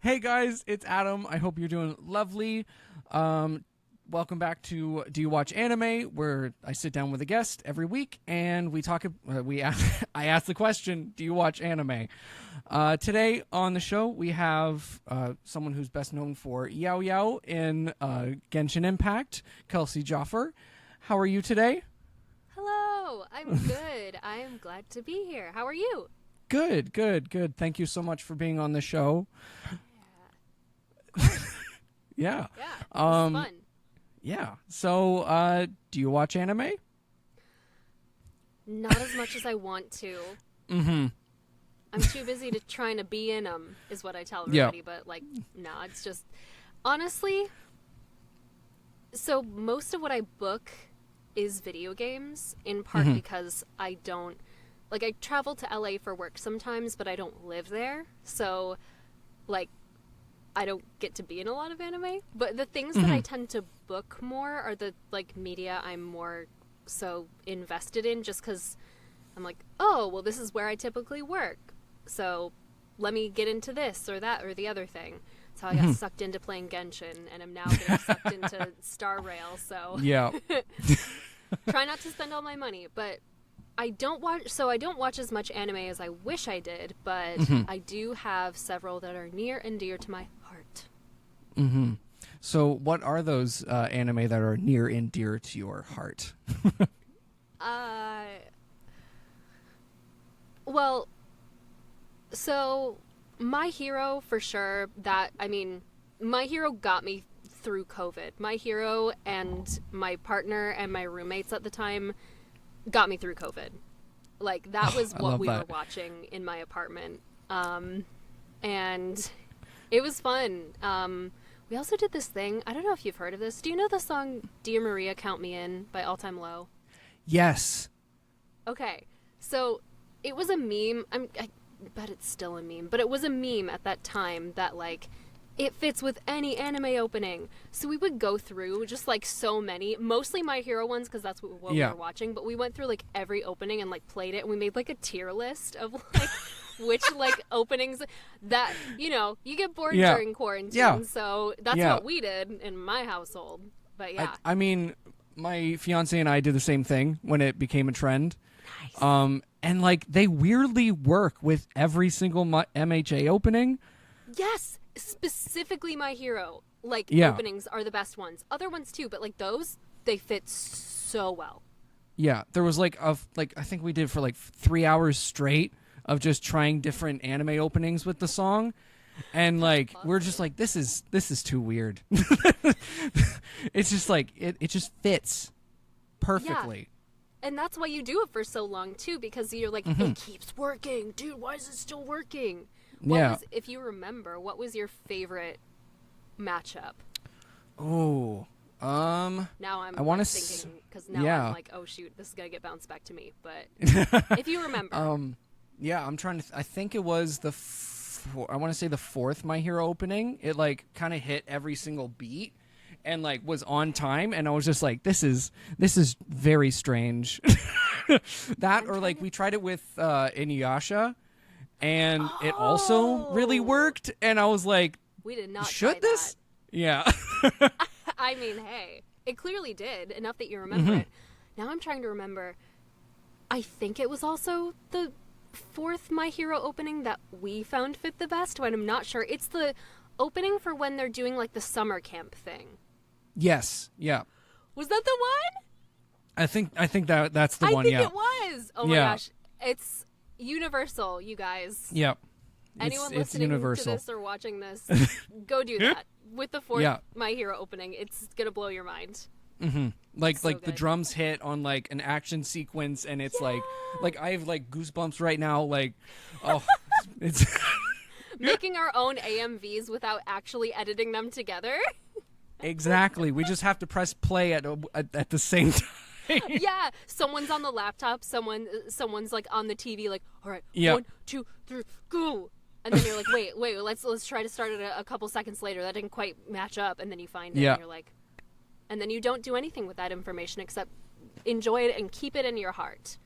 Hey guys, it's Adam. I hope you're doing lovely. Welcome back to Do You Watch Anime, where I sit down with a guest every week and we talk. I ask the question, Do you watch anime? Today on the show we have someone who's best known for Yao Yao in Genshin Impact, Kelsey Jaffer. How are you today? Hello, I'm good. I am glad to be here. How are you? Good. Thank you so much for being on the show. Yeah. Yeah, it was fun. Yeah. So, do you watch anime? Not as much as I want to. Mm-hmm. I'm too busy to trying to be in them, is what I tell everybody. Yeah. But nah, it's just honestly. So most of what I book is video games, in part because I don't. I travel to LA for work sometimes, but I don't live there. So, I don't get to be in a lot of anime. But the things that I tend to book more are the, media I'm more so invested in, just because I'm like, oh, well, this is where I typically work. So let me get into this or that or the other thing. That's how I got sucked into playing Genshin, and I'm now getting sucked into Star Rail, so... Yeah. Try not to spend all my money, but... I don't watch as much anime as I wish I did, but I do have several that are near and dear to my heart. Mm-hmm. So what are those anime that are near and dear to your heart? Well, so My Hero for sure, My Hero got me through COVID. My Hero and my partner and my roommates at the time got me through COVID. That was what we were watching in my apartment. And it was fun. We also did this thing. I don't know if you've heard of this. Do you know the song Dear Maria, Count Me In by All Time Low? Yes. Okay. So it was a meme. I bet it's still a meme. But it was a meme at that time that, it fits with any anime opening. So we would go through just so many, mostly My Hero ones because that's what we were watching, but we went through every opening and played it, and we made a tier list of which openings that, you get bored during quarantine. So that's what we did in my household. But yeah. I mean, my fiance and I did the same thing when it became a trend. Nice. And they weirdly work with every single MHA opening. Yes. Specifically My Hero openings are the best ones. Other ones too, but those, they fit so well. Yeah, there was I think we did for 3 hours straight of just trying different anime openings with the song, and we're just this is too weird. It's just it just fits perfectly. Yeah. And that's why you do it for so long too, because you're it keeps working, dude. Why is it still working? If you remember, what was your favorite matchup? Oh, now I'm thinking, because now I'm oh shoot, this is gonna get bounced back to me. But if you remember, I'm trying to. I think it was I want to say the fourth My Hero opening. It kind of hit every single beat and was on time, and I was just this is very strange. We tried it with Inuyasha. And it also really worked, and I was we did not should try this? That. Yeah. I mean, hey, it clearly did, enough that you remember it. Now I'm trying to remember. I think it was also the fourth My Hero opening that we found fit the best, but I'm not sure. It's the opening for when they're doing the summer camp thing. Yes, yeah. Was that the one? I think that's the one, yeah. I think it was! Oh my gosh. It's universal, you guys. Yep. Anyone it's listening universal. to this or watching this, go do that. With the fourth My Hero opening, it's gonna blow your mind. Mm-hmm. The drums hit on an action sequence, and it's I have goosebumps right now. It's making our own AMVs without actually editing them together. Exactly. We just have to press play at the same time. Yeah, someone's on the laptop, someone's on the TV, all right, 1, 2, 3, go. And then you're wait, let's try to start it a couple seconds later. That didn't quite match up, and then you find it, and you're and then you don't do anything with that information except enjoy it and keep it in your heart.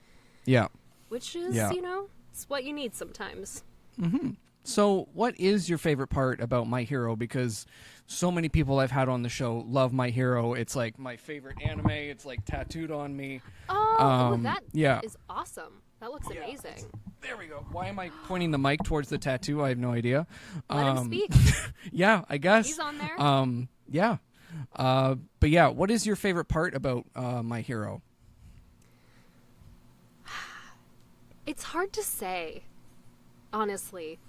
Yeah. Which is, it's what you need sometimes. Mm-hmm. So, what is your favorite part about My Hero? Because so many people I've had on the show love My Hero. It's like my favorite anime. It's like tattooed on me. Oh, that yeah. is awesome. That looks amazing. There we go. Why am I pointing the mic towards the tattoo? I have no idea. Let him speak. Yeah, I guess. He's on there. Yeah. But yeah, what is your favorite part about My Hero? It's hard to say, honestly.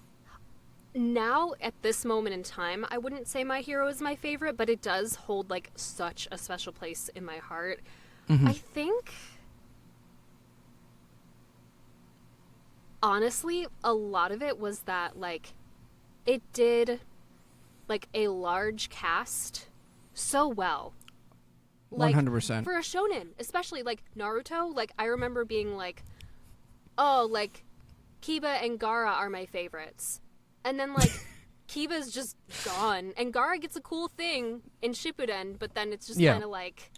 Now, at this moment in time, I wouldn't say My Hero is my favorite, but it does hold, like, such a special place in my heart. Mm-hmm. I think, honestly, a lot of it was that, like, it did, like, a large cast so well. Like, 100%. for a shonen, especially, like, Naruto, like, I remember being like, oh, like, Kiba and Gaara are my favorites. And then, like, Kiba's just gone. And Gaara gets a cool thing in Shippuden, but then it's just kind of like,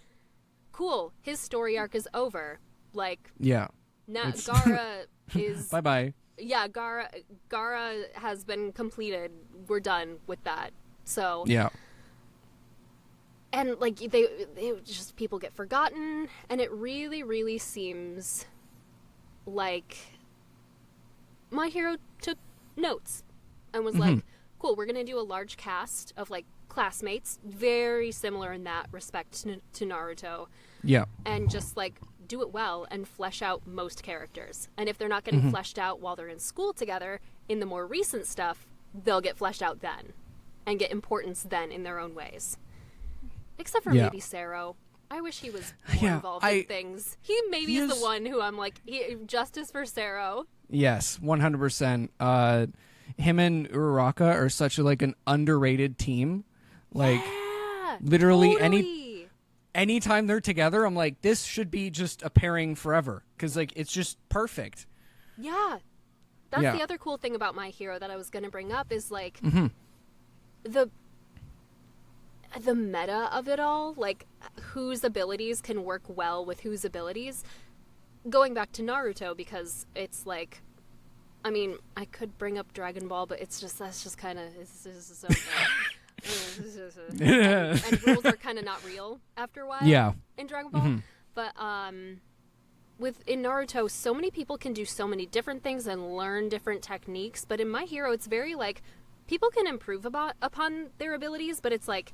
cool, his story arc is over. Like, yeah. now Gaara is... Bye-bye. Yeah, Gaara has been completed. We're done with that. So... Yeah. And, like, they just, people get forgotten, and it really, really seems like My Hero took notes and was like, cool, we're going to do a large cast of, like, classmates, very similar in that respect to Naruto. Yeah. And just, like, do it well and flesh out most characters. And if they're not getting fleshed out while they're in school together, in the more recent stuff, they'll get fleshed out then and get importance then in their own ways. Except for maybe Sero. I wish he was more involved in things. He maybe is the one who I'm like, justice for Sero. Yes, 100%. Him and Uraraka are such like an underrated team. Like, literally anytime they're together, I'm like, this should be just a pairing forever. Because, like, it's just perfect. Yeah. That's the other cool thing about My Hero that I was going to bring up is, like, the meta of it all, like, whose abilities can work well with whose abilities. Going back to Naruto, because it's like, I mean, I could bring up Dragon Ball, but that's just kind of, it's so and rules are kind of not real after a while in Dragon Ball. But in Naruto, so many people can do so many different things and learn different techniques, but in My Hero, it's very like, people can improve upon their abilities, but it's like,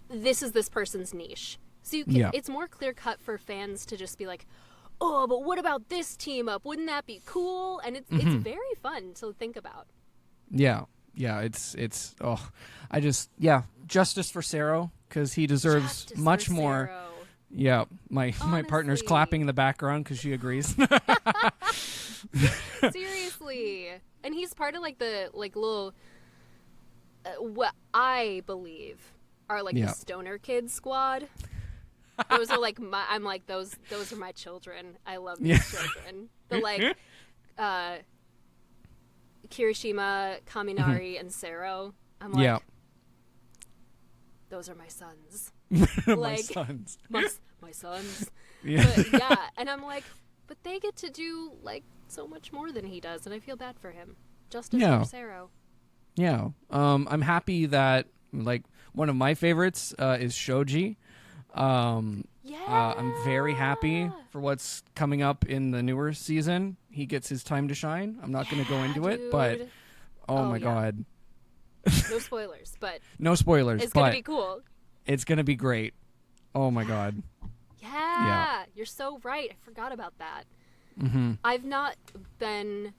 this is this person's niche. So you can, it's more clear-cut for fans to just be like, oh, but what about this team up? Wouldn't that be cool? And it's very fun to think about. Yeah, it's justice for Sero, because he deserves much more. Sero. Yeah, my partner's clapping in the background because she agrees. Seriously, and he's part of like the little what I believe are like the stoner kids squad. Those are like I'm like those are my children. I love these children. The like Kirishima, Kaminari, and Sero. I'm like, those are my sons. My Like, sons. My sons. Yeah. But, and I'm like, but they get to do like so much more than he does, and I feel bad for him. Justice for Sero. Yeah. I'm happy that, like, one of my favorites is Shoji. I'm very happy for what's coming up in the newer season. He gets his time to shine. I'm not going to go into it, but oh my god. No spoilers, but no spoilers. It's going to be cool. It's going to be great. Oh my god. Yeah, you're so right. I forgot about that. I've not been...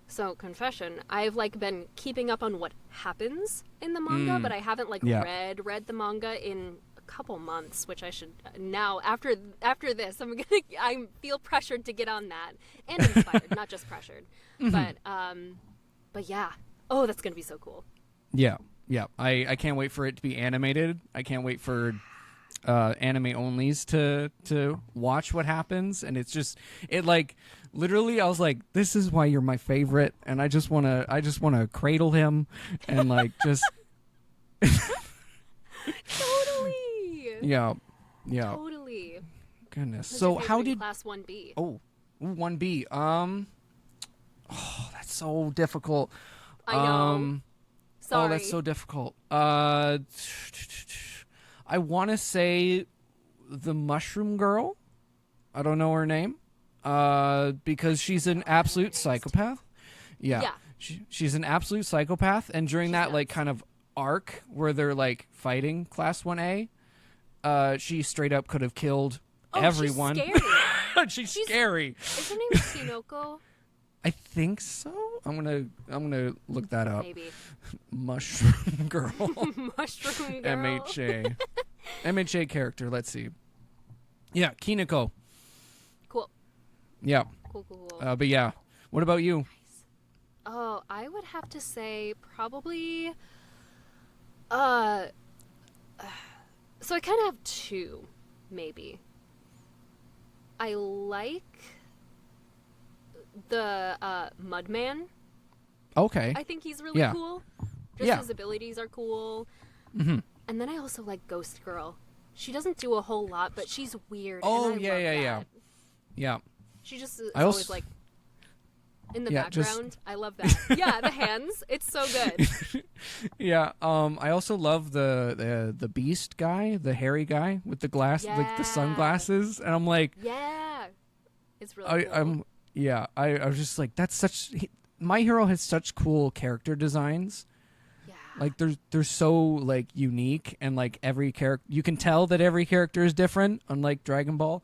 So, confession, I've, like, been keeping up on what happens in the manga, but I haven't, like, read the manga in a couple months, which I should now, after this, I feel pressured to get on that. And inspired, not just pressured. But yeah. Oh, that's going to be so cool. Yeah. I can't wait for it to be animated. I can't wait for anime onlys to watch what happens, and it's just like literally I was like, this is why you're my favorite, and I just want to cradle him and like just totally. Yeah. Totally. Goodness. So how did class 1B? Oh, 1B. Oh, that's so difficult. I know. Sorry. Oh, that's so difficult. I want to say the Mushroom Girl. I don't know her name. Because she's an absolute psychopath. Yeah. She's an absolute psychopath, and during that like kind of arc where they're like fighting Class 1A, she straight up could have killed everyone. She's scary. She's scary. Is her name Kinoko? I think so. I'm gonna look that up. Maybe. Mushroom Girl. Mushroom Girl. MHA. MHA character. Let's see. Yeah, Kinoko. Cool. Yeah. Cool. But yeah, what about you? Oh, I would have to say probably. So I kind of have two, maybe. I like the Mudman. Okay. I think he's really cool. Just his abilities are cool. Mm-hmm. And then I also like Ghost Girl. She doesn't do a whole lot, but she's weird. Oh, and I yeah, love yeah, that. yeah. Yeah. She just is always like in the background. I love that. Yeah, the hands. It's so good. Yeah. I also love the Beast guy, the hairy guy with the like the sunglasses, and I'm like, yeah, it's really cool. I was just like, that's such. My Hero has such cool character designs. Yeah. Like they're so like unique, and like every character, you can tell that every character is different, unlike Dragon Ball.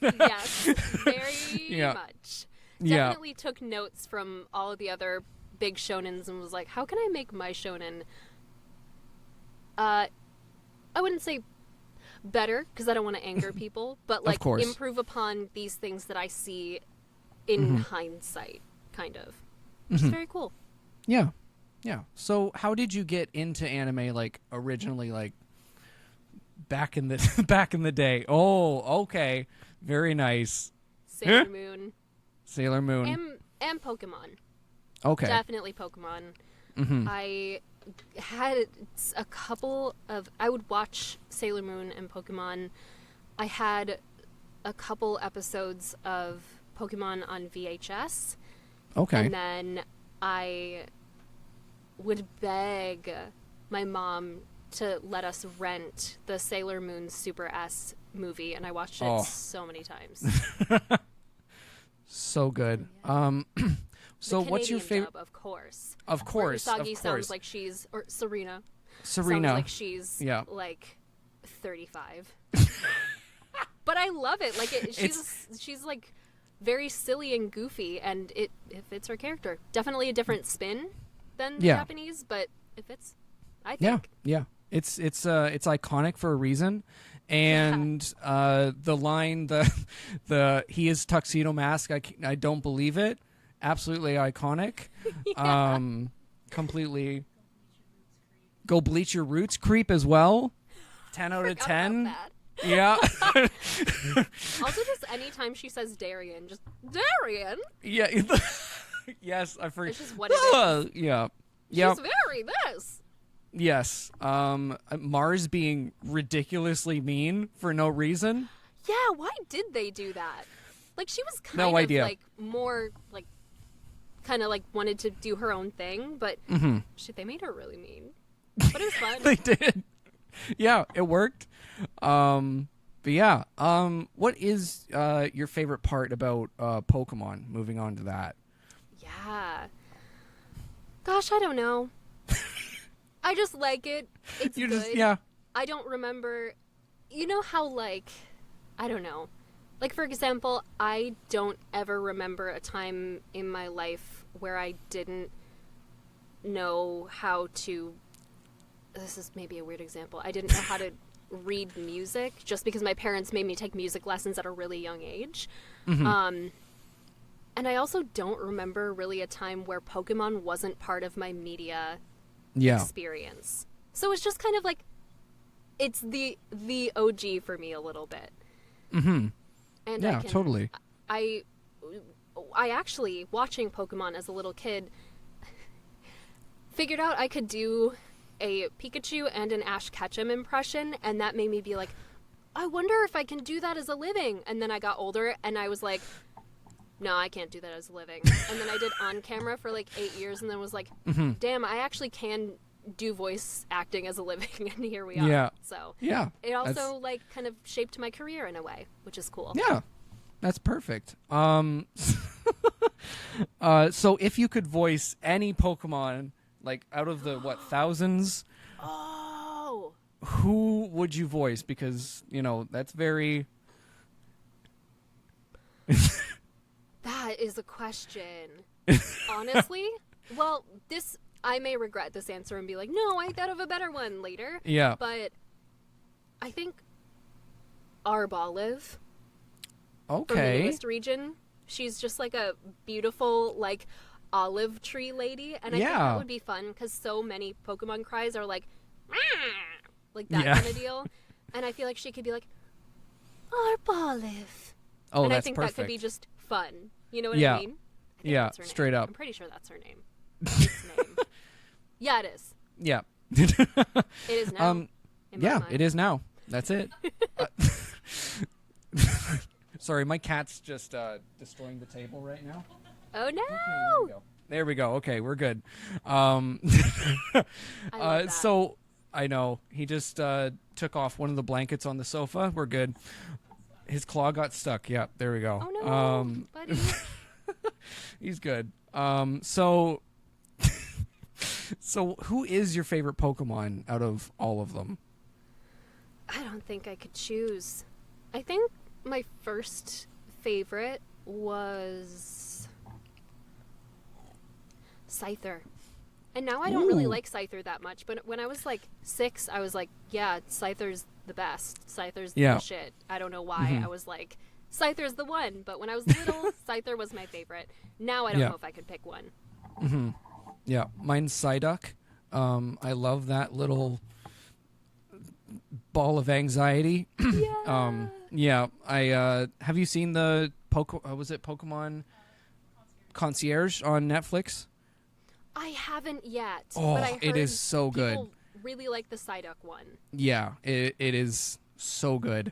Yes, very much. Definitely took notes from all of the other big shonens and was like, how can I make my shonen I wouldn't say better, because I don't want to anger people, but like improve upon these things that I see in hindsight, kind of. Which is very cool. Yeah. Yeah. So how did you get into anime, like originally, like back in the day? Oh, okay. Very nice. Sailor Moon. Sailor Moon. And Pokemon. Okay. Definitely Pokemon. I had a couple of... I would watch Sailor Moon and Pokemon. I had a couple episodes of Pokemon on VHS. Okay. And then I would beg my mom to let us rent the Sailor Moon Super S movie, and I watched it so many times. So good. So what's your favorite? Dub, of course. Of course. Usagi sounds like she's, or Serena. Serena. Sounds like she's like 35. But I love it. Like she's like very silly and goofy, and it fits her character. Definitely a different spin than the Japanese, but it fits. I think. Yeah. It's iconic for a reason. And the line, the he is Tuxedo Mask, I don't believe it. Absolutely iconic. Completely. Go bleach your roots creep as well. 10 out of 10. Yeah. Also, just anytime she says Darien, just Darien. Yeah. Yes, I forget. It's just what it is. Yeah. She's very this. Yes. Mars being ridiculously mean for no reason. Yeah, why did they do that? Like, she was kind of like more like kind of like wanted to do her own thing, but shit, they made her really mean. But it was fun. They did. Yeah, it worked. But yeah, what is your favorite part about Pokemon? Moving on to that. Yeah. Gosh, I don't know. I just like it. It's good. I don't remember. You know how, like, I don't know. Like, for example, I don't ever remember a time in my life where I didn't know how to... This is maybe a weird example. I didn't know how to read music just because my parents made me take music lessons at a really young age. And I also don't remember really a time where Pokemon wasn't part of my media experience. So it's just kind of like, it's the OG for me a little bit. And yeah, totally. I actually, watching Pokemon as a little kid, figured out I could do a Pikachu and an Ash Ketchum impression, and that made me be like, I wonder if I can do that as a living. And then I got older, and I was like, no, I can't do that as a living. And then I did on camera for like 8 years, and then was like, damn, I actually can do voice acting as a living, and here we are. Yeah. So Yeah. it also like kind of shaped my career in a way, which is cool. Yeah. That's perfect. So if you could voice any Pokemon, like out of the thousands, Oh, who would you voice? Because that's very. that is a question. Honestly, well, I may regret this answer and be like, no, I thought of a better one later. Yeah. But I think Arbolive. From the Okay. newest region. She's just like a beautiful, like, olive tree lady. And I think that would be fun because so many Pokemon cries are like that kind of deal. And I feel like she could be like, Arbolive. Oh, and that's I think perfect. that could be just fun. You know what I mean? I think that's her name. Straight up. I'm pretty sure that's her name. Name. Yeah, it is. Yeah. It is now. In my mind. It is now. That's it. Sorry, my cat's just destroying the table right now. Oh, no! Okay, there we go. Okay, we're good. I love that. So, I know. He just took off one of the blankets on the sofa. We're good. His claw got stuck. Yeah, there we go. Oh, no, buddy. He's good. So who is your favorite Pokemon out of all of them? I don't think I could choose. I think my first favorite was Scyther. And now I don't really like Scyther that much, but when I was like 6, I was like, yeah, Scyther's the best. Scyther's the shit. I don't know why. I was like, Scyther's the one. But when I was little, Scyther was my favorite. Now I don't know if I could pick one. Mm-hmm. Yeah, mine's Psyduck. I love that little ball of anxiety. Yeah. I have you seen the was it Pokemon Concierge on Netflix? I haven't yet. Oh, but I heard it is so good. People really like the Psyduck one. Yeah, it is so good.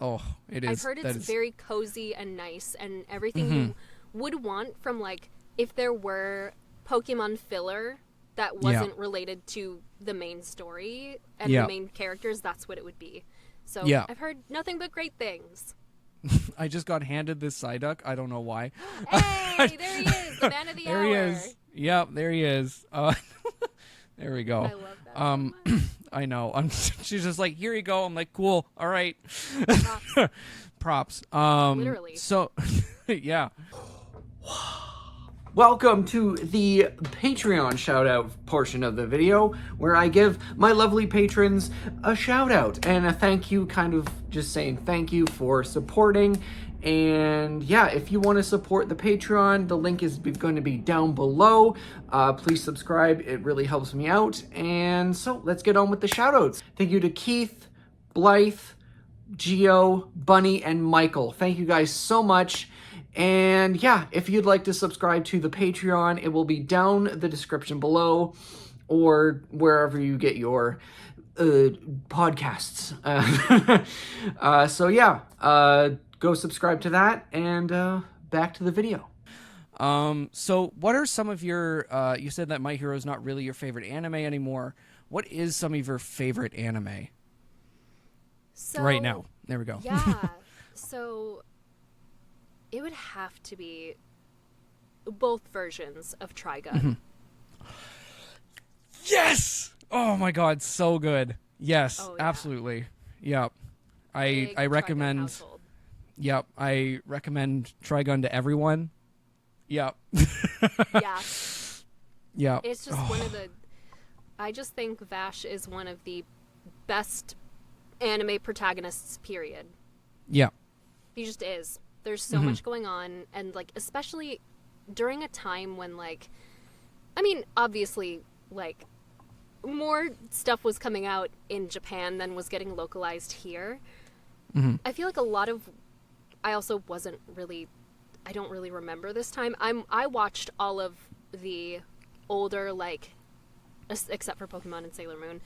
Oh, it is. I've heard it's very cozy and nice and everything you would want from, like, if there were Pokemon filler that wasn't related to the main story and the main characters, that's what it would be. So I've heard nothing but great things. I just got handed this Psyduck. I don't know why. Hey, there he is, the man of the hour. There he is. Yep, there he is. There we go. I love that so much. I know. She's just like, here you go. I'm like, cool. All right. Props. Literally. So, yeah. Welcome to the Patreon shout-out portion of the video, where I give my lovely patrons a shout-out and a thank you, kind of just saying thank you for supporting. And yeah, if you want to support the Patreon, the link is going to be down below. Please subscribe. It really helps me out. And so let's get on with the shout-outs. Thank you to Keith, Blythe, Gio, Bunny, and Michael. Thank you guys so much. And yeah, if you'd like to subscribe to the Patreon, it will be down the description below or wherever you get your podcasts. So yeah, go subscribe to that, and back to the video. So what are some of your, you said that My Hero is not really your favorite anime anymore. What is some of your favorite anime? So, right now. There we go. Yeah. So it would have to be both versions of Trigun. Yes! Oh my god, so good. Yes, Oh, yeah. absolutely. Yep. Big I Trigun recommend household. Yep, I recommend Trigun to everyone. Yep. Yeah. Yep. It's just one of the... I just think Vash is one of the best anime protagonists, period. Yeah. He just is. There's so much going on, and, like, especially during a time when, like... I mean, obviously, like, more stuff was coming out in Japan than was getting localized here. I feel like a lot of... I also wasn't really... I don't really remember this time. I watched all of the older, like... except for Pokemon and Sailor Moon,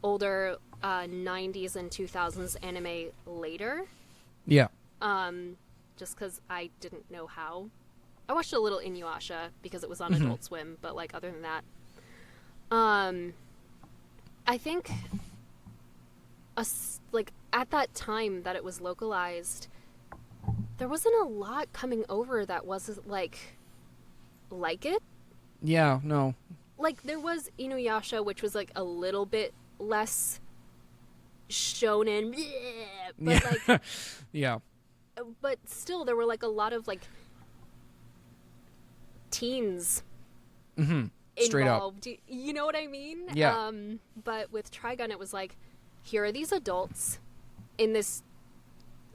older 90s and 2000s anime later. Yeah. just because I didn't know how. I watched a little Inuyasha because it was on Adult Swim, but like other than that, I think like at that time that it was localized, there wasn't a lot coming over that wasn't like it. Yeah, no. Like there was Inuyasha, which was like a little bit less shonen, but like yeah. But still, there were like a lot of like teens Straight involved. up. You know what I mean? Yeah. But with Trigun, it was like, here are these adults in this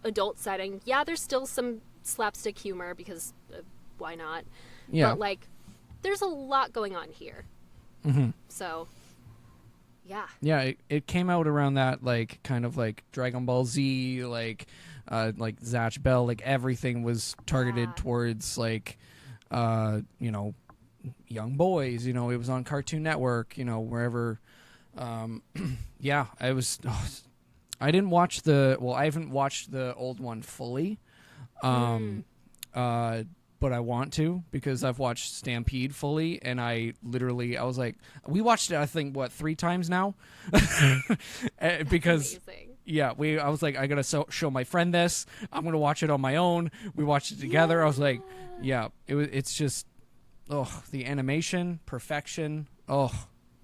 adult setting. Yeah, there's still some slapstick humor because why not? Yeah. But like, there's a lot going on here. So, yeah. Yeah, it came out around that like kind of like Dragon Ball Z, like Zatch Bell, like everything was targeted towards like you know, young boys. You know, it was on Cartoon Network. You know, wherever. Yeah, I was. I didn't watch I haven't watched the old one fully. But I want to because I've watched Stampede fully, and I was like, we watched it, I think, 3 times now, because amazing. Yeah, I was like, I gotta show my friend this. I'm gonna watch it on my own. We watched it together. I was like, yeah, it's just, the animation perfection.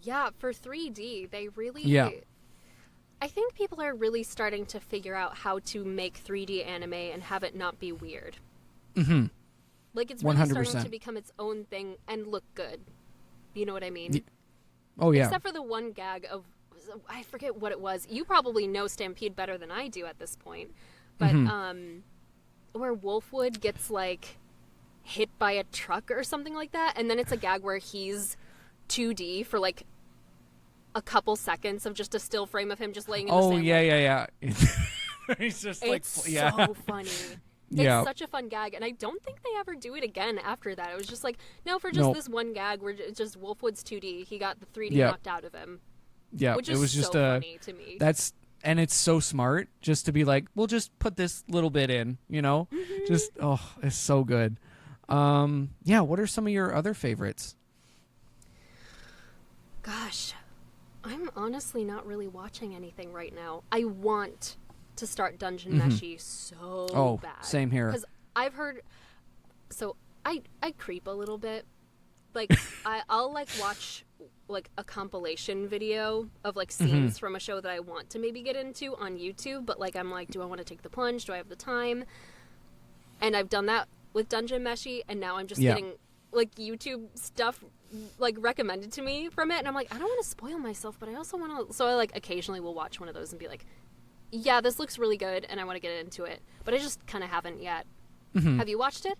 Yeah, for 3D, they really. Yeah. I think people are really starting to figure out how to make 3D anime and have it not be weird. Like, it's really 100%. starting to become its own thing and look good. You know what I mean? Oh, yeah. Except for the one gag of, I forget what it was. You probably know Stampede better than I do at this point. But, where Wolfwood gets, like, hit by a truck or something like that, and then it's a gag where he's 2D for, like, a couple seconds of just a still frame of him just laying in the sand. Oh, yeah. He's just, like, so funny. It's such a fun gag, and I don't think they ever do it again after that. It was just like, no, for just this one gag, we're just Wolfwood's 2D. He got the 3D knocked out of him. Yeah, which it was just funny to me. And it's so smart just to be like, we'll just put this little bit in, you know? Just, it's so good. Yeah, what are some of your other favorites? Gosh, I'm honestly not really watching anything right now. I want to start Dungeon Meshi so bad. Same here. Because I've heard... So, I creep a little bit. Like, I'll, like, watch, like, a compilation video of, like, scenes from a show that I want to maybe get into on YouTube, but, like, I'm like, do I want to take the plunge? Do I have the time? And I've done that with Dungeon Meshi, and now I'm just getting, like, YouTube stuff, like, recommended to me from it, and I'm like, I don't want to spoil myself, but I also want to... So I, like, occasionally will watch one of those and be like, yeah, this looks really good, and I want to get into it. But I just kind of haven't yet. Have you watched it?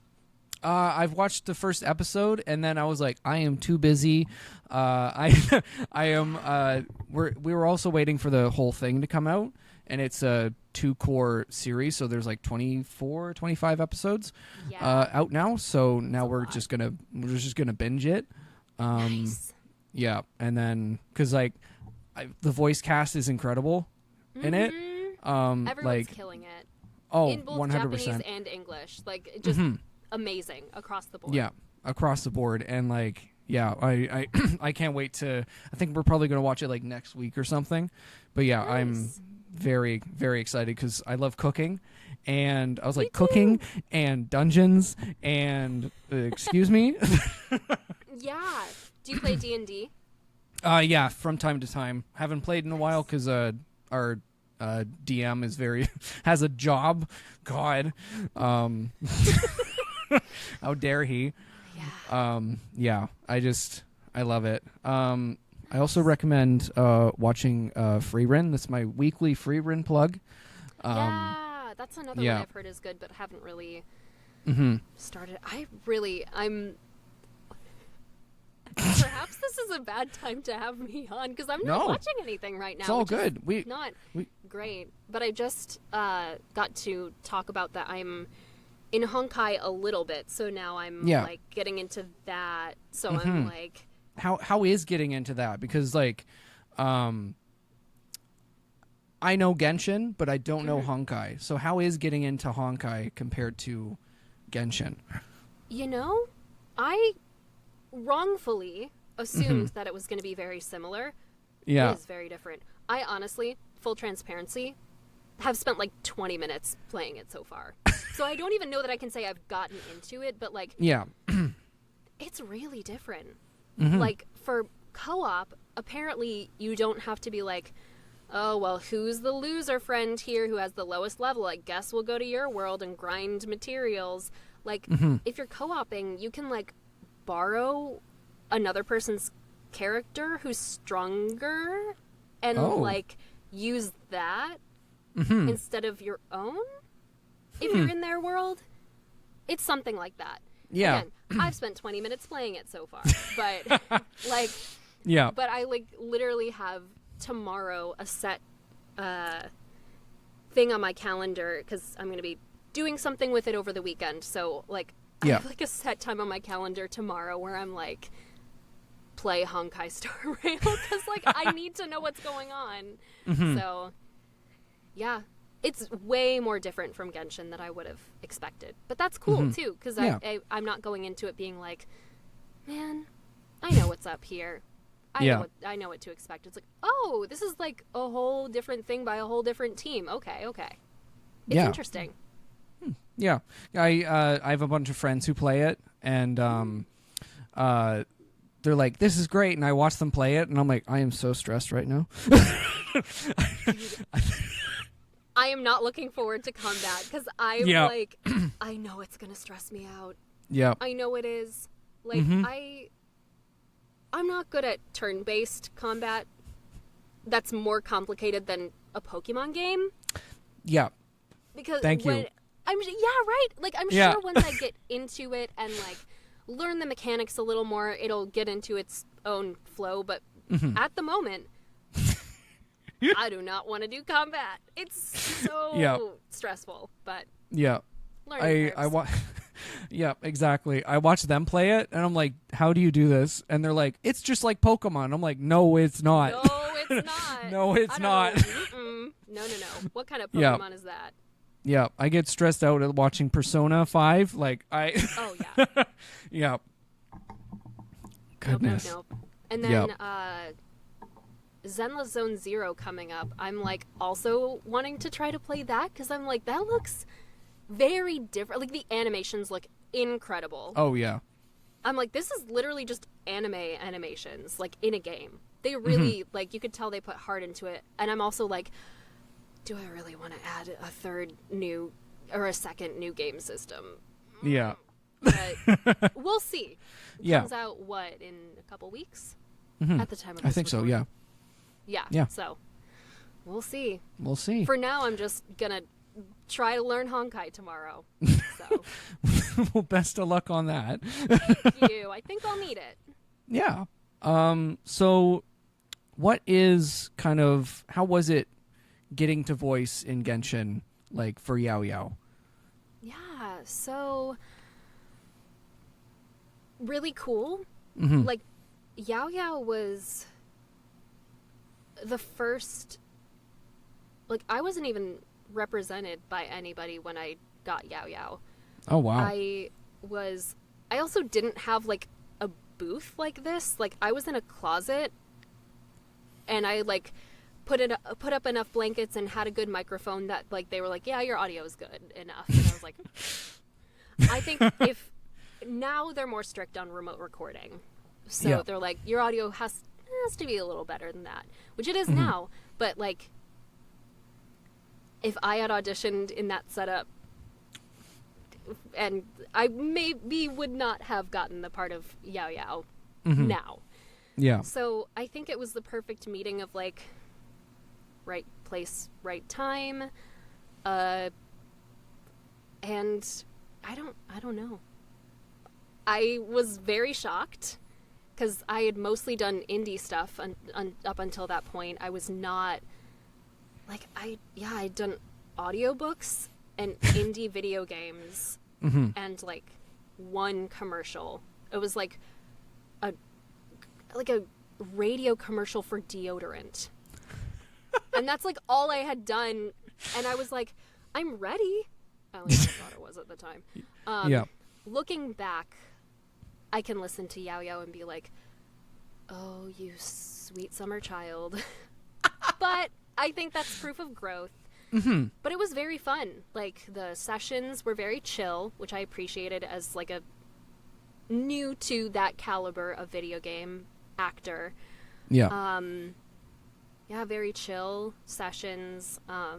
I've watched the first episode, and then I was like, I am too busy. I am. We were also waiting for the whole thing to come out, and it's a 2-core series, so there's like 24, 25 episodes out now. So now we're just gonna binge it. Nice. Yeah, and then because like the voice cast is incredible in it. Everyone's like, killing it. Oh, in both 100%. Japanese and English. Like, just amazing across the board. Yeah, across the board. And, like, yeah, I I can't wait to... I think we're probably going to watch it, like, next week or something. But, yeah, nice. I'm very, very excited because I love cooking. And I was like, cooking and dungeons and... excuse me? Yeah. Do you play D&D? Yeah, from time to time. Haven't played in a while because our... DM is has a job. God, how dare he? Yeah. I love it. I also recommend watching Freerun. That's my weekly Freerun plug. Yeah, that's another one I've heard is good, but haven't really started. I'm. Perhaps this is a bad time to have me on because I'm not watching anything right now. It's all good. Not great. But I just got to talk about that I'm in Honkai a little bit, so now I'm like getting into that. So I'm like, how is getting into that? Because like, I know Genshin, but I don't know Honkai. So how is getting into Honkai compared to Genshin? You know, I wrongfully assumed that it was going to be very similar. Yeah. It is very different. I honestly, full transparency, have spent like 20 minutes playing it so far. So I don't even know that I can say I've gotten into it, but like, Yeah. it's really different. Like, for co-op, apparently you don't have to be like, oh, well, who's the loser friend here who has the lowest level? I guess we'll go to your world and grind materials. Like, if you're co-oping, you can, like, borrow another person's character who's stronger and, like, use that instead of your own if you're in their world. It's something like that. Yeah. Again, I've spent 20 minutes playing it so far, but, like... Yeah. But I, like, literally have tomorrow a set thing on my calendar because I'm going to be doing something with it over the weekend. So, like, I have, like, a set time on my calendar tomorrow where I'm, like, play Honkai Star Rail because, like, I need to know what's going on. So, yeah. It's way more different from Genshin than I would have expected. But that's cool, too, because I'm not going into it being like, man, I know what's up here. I know what to expect. It's like, oh, this is like a whole different thing by a whole different team. Okay. It's interesting. Yeah. I have a bunch of friends who play it, and they're like, this is great, and I watch them play it, and I'm like, I am so stressed right now. I am not looking forward to combat, because I'm like, I know it's going to stress me out. Yeah. I know it is. Like, I'm not good at turn-based combat that's more complicated than a Pokemon game. Yeah. Because Thank you. Right. Like, I'm sure once I get into it and, like, learn the mechanics a little more, it'll get into its own flow. But at the moment, I do not want to do combat. It's so stressful. But learning curves. Yeah, exactly. I watch them play it, and I'm like, how do you do this? And they're like, it's just like Pokemon. I'm like, no, it's not. No, it's not. No, it's not. No. What kind of Pokemon is that? Yeah, I get stressed out at watching Persona 5. Like, Oh, yeah. Yeah. Goodness. Nope. And then Zenless Zone Zero coming up. I'm, like, also wanting to try to play that, because I'm like, that looks... very different. Like, the animations look incredible. Oh, yeah. I'm like, this is literally just animations, like, in a game. They really, like, you could tell they put heart into it. And I'm also like, do I really want to add a second new game system? Yeah. But we'll see. It Yeah. comes out, in a couple weeks? At the time of this I think so, yeah. Yeah. So, we'll see. We'll see. For now, I'm just gonna try to learn Honkai tomorrow. So. Well, best of luck on that. Thank you. I think I'll need it. Yeah. So what is how was it getting to voice in Genshin, like, for Yao Yao? Yeah, so really cool. Like, Yao Yao was the first, like, I wasn't even represented by anybody when I got Yao Yao. Oh, wow. I also didn't have, like, a booth like this. Like, I was in a closet, and I, like, put up enough blankets and had a good microphone that, like, they were like, yeah, your audio is good enough. And I was like, I think now they're more strict on remote recording. So they're like, your audio has to be a little better than that, which it is now. But, like, if I had auditioned in that setup, and I maybe would not have gotten the part of Yao Yao now. Yeah. So I think it was the perfect meeting of, like, right place, right time. And I don't know. I was very shocked because I had mostly done indie stuff up until that point. I was not, like, I'd done audiobooks and indie video games and, like, one commercial. It was like a radio commercial for deodorant. And that's like all I had done. And I was like, I'm ready. At least I thought it was at the time. Yeah. Looking back, I can listen to Yao Yao and be like, oh, you sweet summer child. But I think that's proof of growth. Mm-hmm. But it was very fun. Like, the sessions were very chill, which I appreciated as, like, a new to that caliber of video game actor. Yeah. Yeah, very chill sessions. I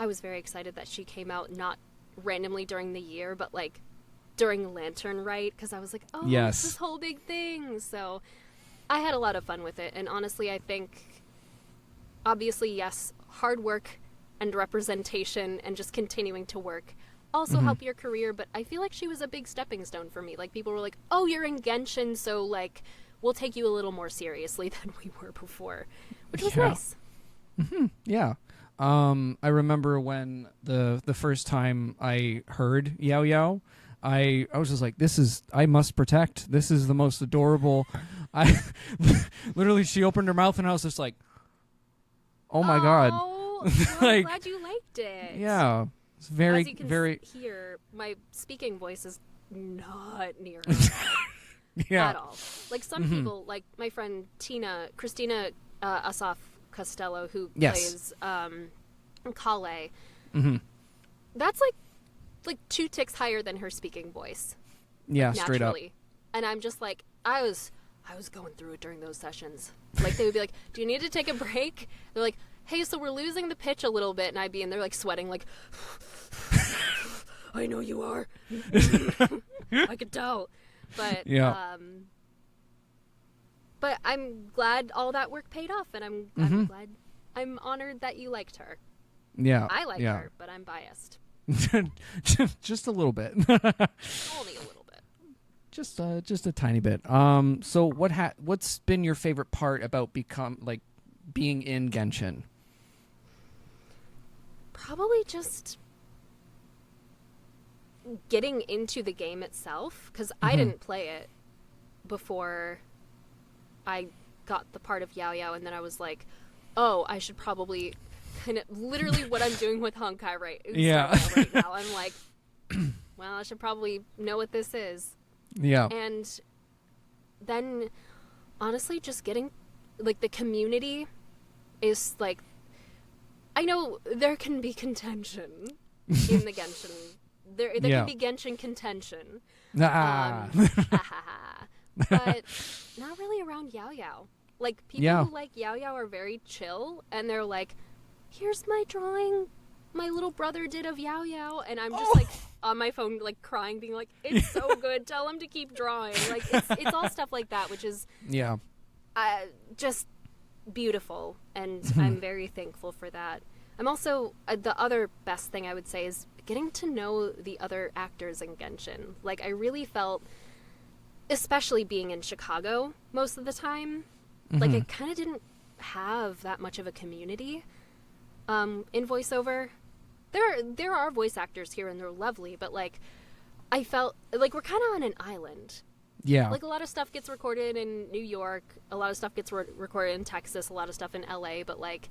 was very excited that she came out not randomly during the year, but, like, during Lantern Rite, because I was like, oh, Yes. it's this whole big thing. So I had a lot of fun with it. And honestly, I think, obviously, yes, hard work and representation and just continuing to work also help your career, but I feel like she was a big stepping stone for me. Like, people were like, oh, you're in Genshin, so, like, we'll take you a little more seriously than we were before, which was nice. Mm-hmm. Yeah. I remember when the first time I heard Yao Yao, I was just like, I must protect. This is the most adorable. I literally, she opened her mouth and I was just like, oh my God. Well, Like, I'm glad you liked it. Yeah. It's very, As you can very. hear, my speaking voice is not near Yeah. at all. Like, some people, like my friend Christina Asaf Costello, who plays Kale. Mm-hmm. That's like 2 ticks higher than her speaking voice. Yeah, straight up. Naturally. And I'm just like, I was going through it during those sessions. Like, they would be like, do you need to take a break? They're like, hey, so we're losing the pitch a little bit. And I'd be in there, like, sweating, like, I know you are. I could tell. But, but I'm glad all that work paid off. And I'm glad, I'm honored that you liked her. Yeah. I like her, but I'm biased. Just a little bit. Only a little bit. Just a tiny bit. So what's been your favorite part about being in Genshin? Probably just getting into the game itself, because I didn't play it before I got the part of Yao Yao, and then I was like, oh, I should probably kind of literally what I'm doing with Honkai right now. I'm like, well, I should probably know what this is. Yeah. And then honestly, just getting, like, the community is like, I know there can be contention in the Genshin. There can be Genshin contention. But not really around Yao Yao. Like, people who like Yao Yao are very chill, and they're like, here's my drawing my little brother did of Yao Yao, and I'm just like on my phone, like, crying, being like, it's so good, tell him to keep drawing. Like, it's all stuff like that, which is just beautiful, and I'm very thankful for that. I'm also, the other best thing I would say is getting to know the other actors in Genshin. Like, I really felt, especially being in Chicago most of the time, like, I kind of didn't have that much of a community in voiceover. There are voice actors here, and they're lovely, but, like, I felt like we're kind of on an island. Yeah. Like, a lot of stuff gets recorded in New York, a lot of stuff gets recorded in Texas, a lot of stuff in LA, but, like,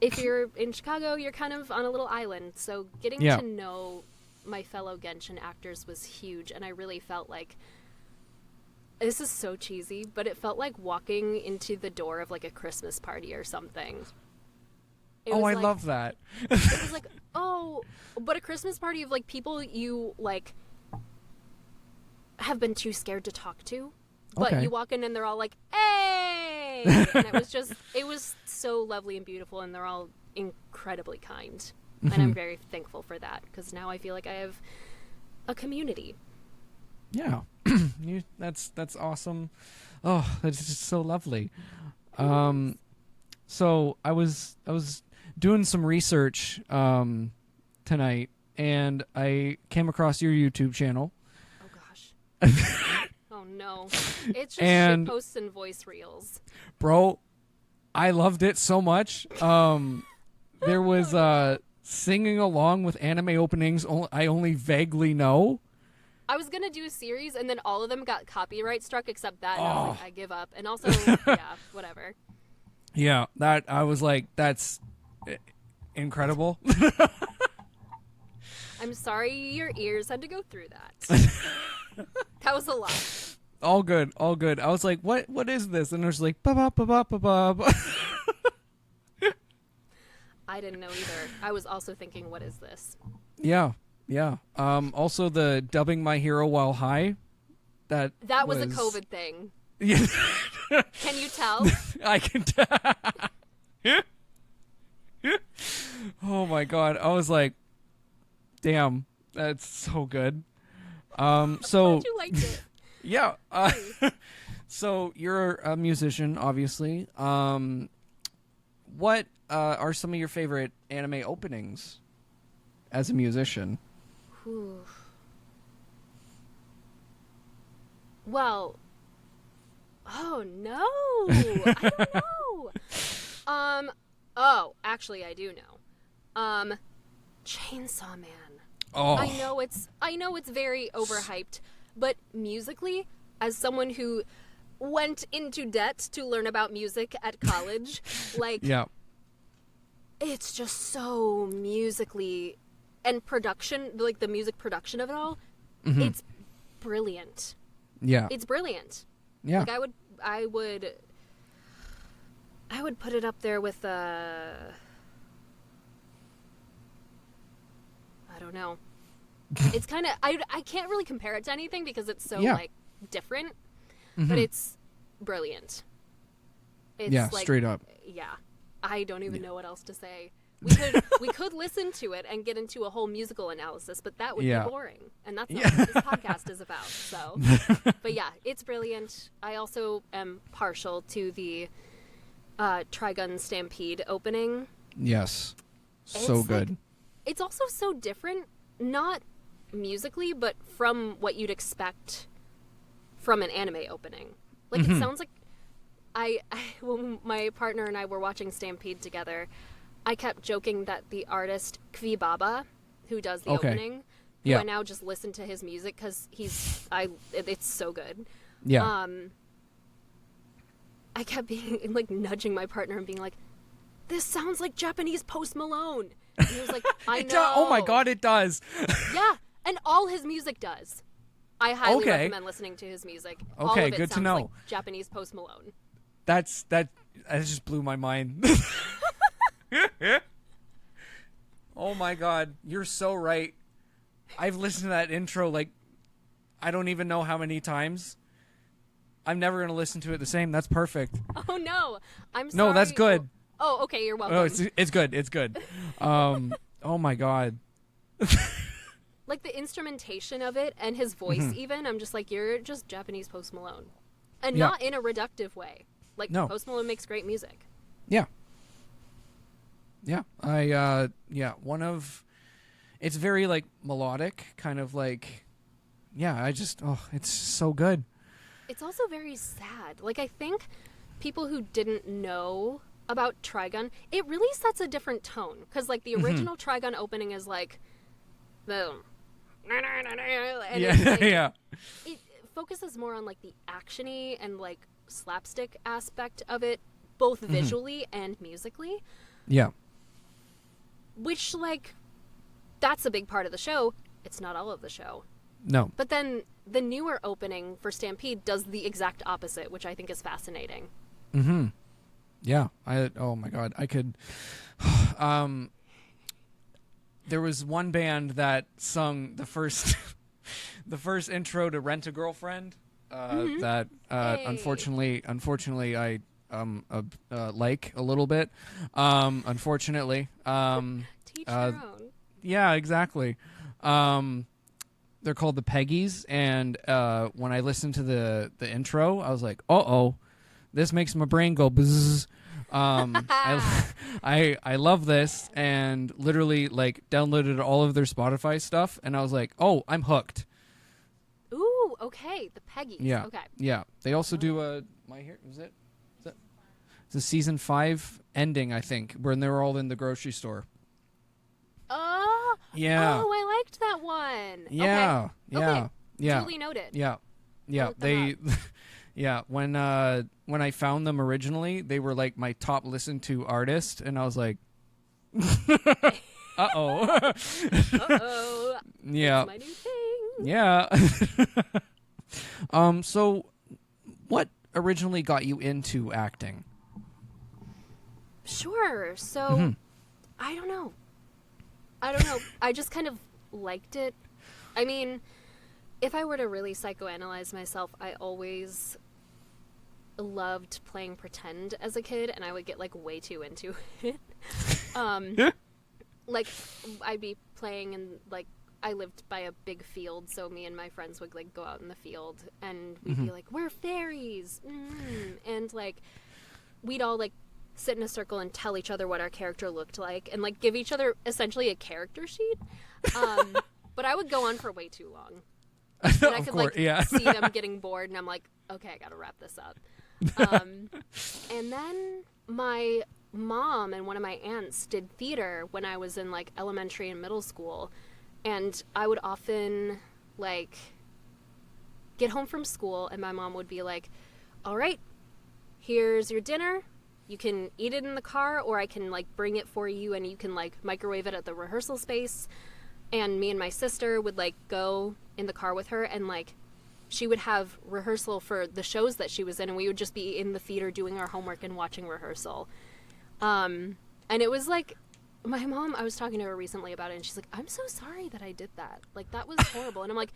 if you're in Chicago, you're kind of on a little island. So getting to know my fellow Genshin actors was huge, and I really felt like, this is so cheesy, but it felt like walking into the door of, like, a Christmas party or something. I love that. It was like, but a Christmas party of, like, people you, like, have been too scared to talk to. But you walk in and they're all like, hey! And it was so lovely and beautiful, and they're all incredibly kind. And I'm very thankful for that, because now I feel like I have a community. Yeah. That's awesome. Oh, that's just so lovely. So I was doing some research tonight, and I came across your YouTube channel. Oh gosh. Oh no. It's just shit posts and voice reels. Bro, I loved it so much. There was singing along with anime openings I only vaguely know. I was going to do a series, and then all of them got copyright struck except that, and I was like, I give up. And also, yeah, whatever. Yeah, that I was like, that's incredible. I'm sorry your ears had to go through that. That was a lot. All good, all good. I was like, what is this? And it was like, ba ba ba ba ba ba. I didn't know either. I was also thinking, what is this? Yeah, yeah. Also the dubbing My Hero While High. That was a COVID thing. Yeah. Can you tell? I can tell. Oh my god. I was like, damn, that's so good. So Glad you liked it. yeah. So you're a musician, obviously. What are some of your favorite anime openings as a musician? Whew. Well, oh no, I don't know. Oh, actually, I do know. Chainsaw Man. Oh, I know it's very overhyped, but musically, as someone who went into debt to learn about music at college, like, yeah. it's just so musically, and production, like the music production of it all, it's brilliant. Yeah. It's brilliant. Yeah. Like I would put it up there with I don't know. It's kind of I can't really compare it to anything because it's so like different, but it's brilliant. It's like, straight up. Yeah. I don't even know what else to say. We could listen to it and get into a whole musical analysis, but that would be boring, and that's not what this podcast is about. So, but yeah, it's brilliant. I also am partial to the Trigun Stampede opening. Yes, so good. Like, it's also so different, not musically, but from what you'd expect from an anime opening. Like it sounds like when my partner and I were watching Stampede together, I kept joking that the artist Kvi Baba, who does the opening, who I now just listen to his music because it's so good. Yeah. I kept being like nudging my partner and being like, "This sounds like Japanese Post Malone." And he was like, "I know." Oh my god, it does. Yeah, and all his music does. I highly recommend listening to his music. All of it good to sounds know. like Japanese Post Malone. That just blew my mind. Oh my god, you're so right. I've listened to that intro like I don't even know how many times. I'm never going to listen to it the same. That's perfect. Oh no. I'm sorry. No, that's good. Oh, okay, you're welcome. Oh, it's good. It's good. Oh my god. Like the instrumentation of it and his voice even, I'm just like, you're just Japanese Post Malone. And not in a reductive way. Like Post Malone makes great music. Yeah. Yeah. It's very like melodic, kind of like it's so good. It's also very sad. Like I think people who didn't know about Trigun, it really sets a different tone cuz like the original Trigun opening is like boom. And it's like, it focuses more on like the actiony and like slapstick aspect of it, both visually and musically. Yeah. Which, like, that's a big part of the show. It's not all of the show. No. But then the newer opening for Stampede does the exact opposite, which I think is fascinating. Mm-hmm. Yeah. Oh my god. I could there was one band that sung the first intro to Rent a Girlfriend that unfortunately I like a little bit. Unfortunately. Teach your own. Yeah, exactly. They're called the Peggies, and when I listened to the intro, I was like, "Uh-oh, this makes my brain go bzzz." I love this, and literally like downloaded all of their Spotify stuff, and I was like, "Oh, I'm hooked." Ooh, okay, the Peggies. Yeah, okay. Yeah, they also do it's a season 5 ending, I think, when they were all in the grocery store. Oh, yeah. Oh, I liked that one. Yeah, okay. yeah. Duly noted. Yeah. Yeah, when I found them originally, they were like my top listened to artist, and I was like, uh-oh. Uh-oh. Yeah. That's my new thing. Yeah. So what originally got you into acting? Sure. So, I don't know. I just kind of liked it. I mean, if I were to really psychoanalyze myself, I always loved playing pretend as a kid, and I would get like way too into it. Like I'd be playing, and like I lived by a big field, so me and my friends would like go out in the field, and we'd be like, we're fairies, and like we'd all like sit in a circle and tell each other what our character looked like, and like give each other essentially a character sheet. But I would go on for way too long. And I could like see them getting bored, and I'm like, okay, I gotta wrap this up. And then my mom and one of my aunts did theater when I was in like elementary and middle school, and I would often like get home from school, and my mom would be like, all right, here's your dinner. You can eat it in the car, or I can like bring it for you, and you can like microwave it at the rehearsal space. And me and my sister would like go in the car with her, and like she would have rehearsal for the shows that she was in, and we would just be in the theater doing our homework and watching rehearsal. And it was like, my mom, I was talking to her recently about it, and she's like, I'm so sorry that I did that. Like, that was horrible. And I'm like,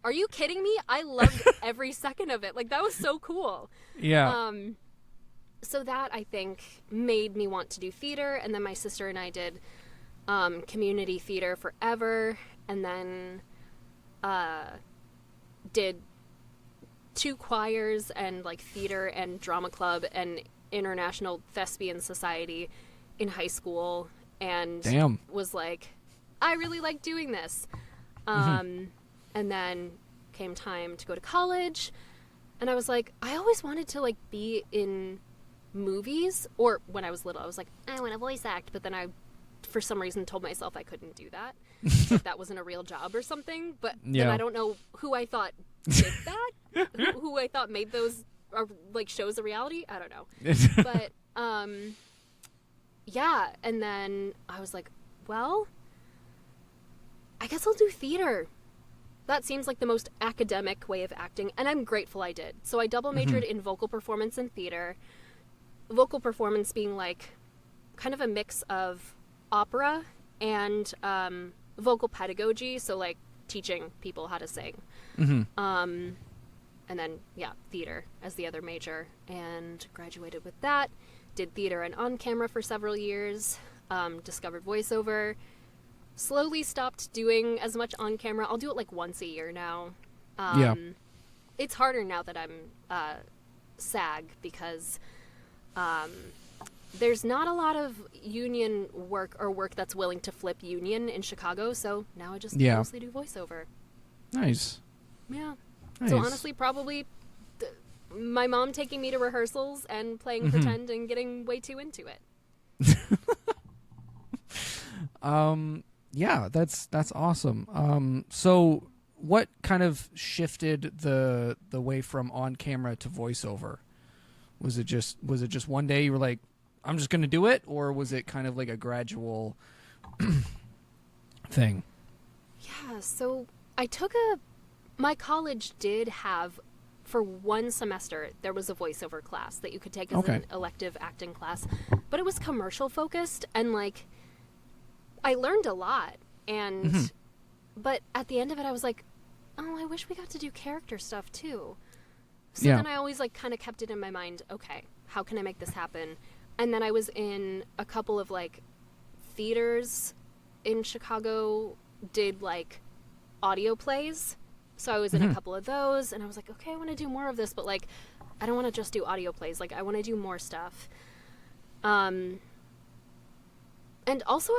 are you kidding me? I loved every second of it. Like, that was so cool. Yeah. So that, I think, made me want to do theater. And then my sister and I did community theater forever, and then did 2 choirs and like theater and drama club and international thespian society in high school, and was like, I really like doing this. And then came time to go to college, and I was like, I always wanted to like be in movies, or when I was little I was like, I want to voice act, but then I for some reason told myself I couldn't do that. Like that wasn't a real job or something. But then I don't know who I thought did that, who I thought made those like shows a reality. I don't know. But yeah, and then I was like, well, I guess I'll do theater. That seems like the most academic way of acting, and I'm grateful I did. So I double majored in vocal performance and theater. Vocal performance being like kind of a mix of opera and vocal pedagogy, so like teaching people how to sing. And then theater as the other major, and graduated with that. Did theater and on camera for several years. Discovered voiceover. Slowly stopped doing as much on camera. I'll do it like once a year now. It's harder now that I'm SAG, because there's not a lot of union work or work that's willing to flip union in Chicago, so now I just mostly do voiceover. Nice. Yeah. Nice. So honestly, probably my mom taking me to rehearsals and playing pretend and getting way too into it. Yeah, that's awesome. So what kind of shifted the way from on camera to voiceover? Was it just one day you were like, I'm just going to do it, or was it kind of like a gradual thing? Yeah, so my college did have, for one semester, there was a voiceover class that you could take as an elective acting class, but it was commercial focused, and like, I learned a lot, and but at the end of it I was like, oh, I wish we got to do character stuff too. So then I always like kind of kept it in my mind, okay, how can I make this happen? And then I was in a couple of like theaters in Chicago, did like audio plays. So I was in a couple of those, and I was like, okay, I want to do more of this, but like I don't want to just do audio plays. Like I want to do more stuff. And also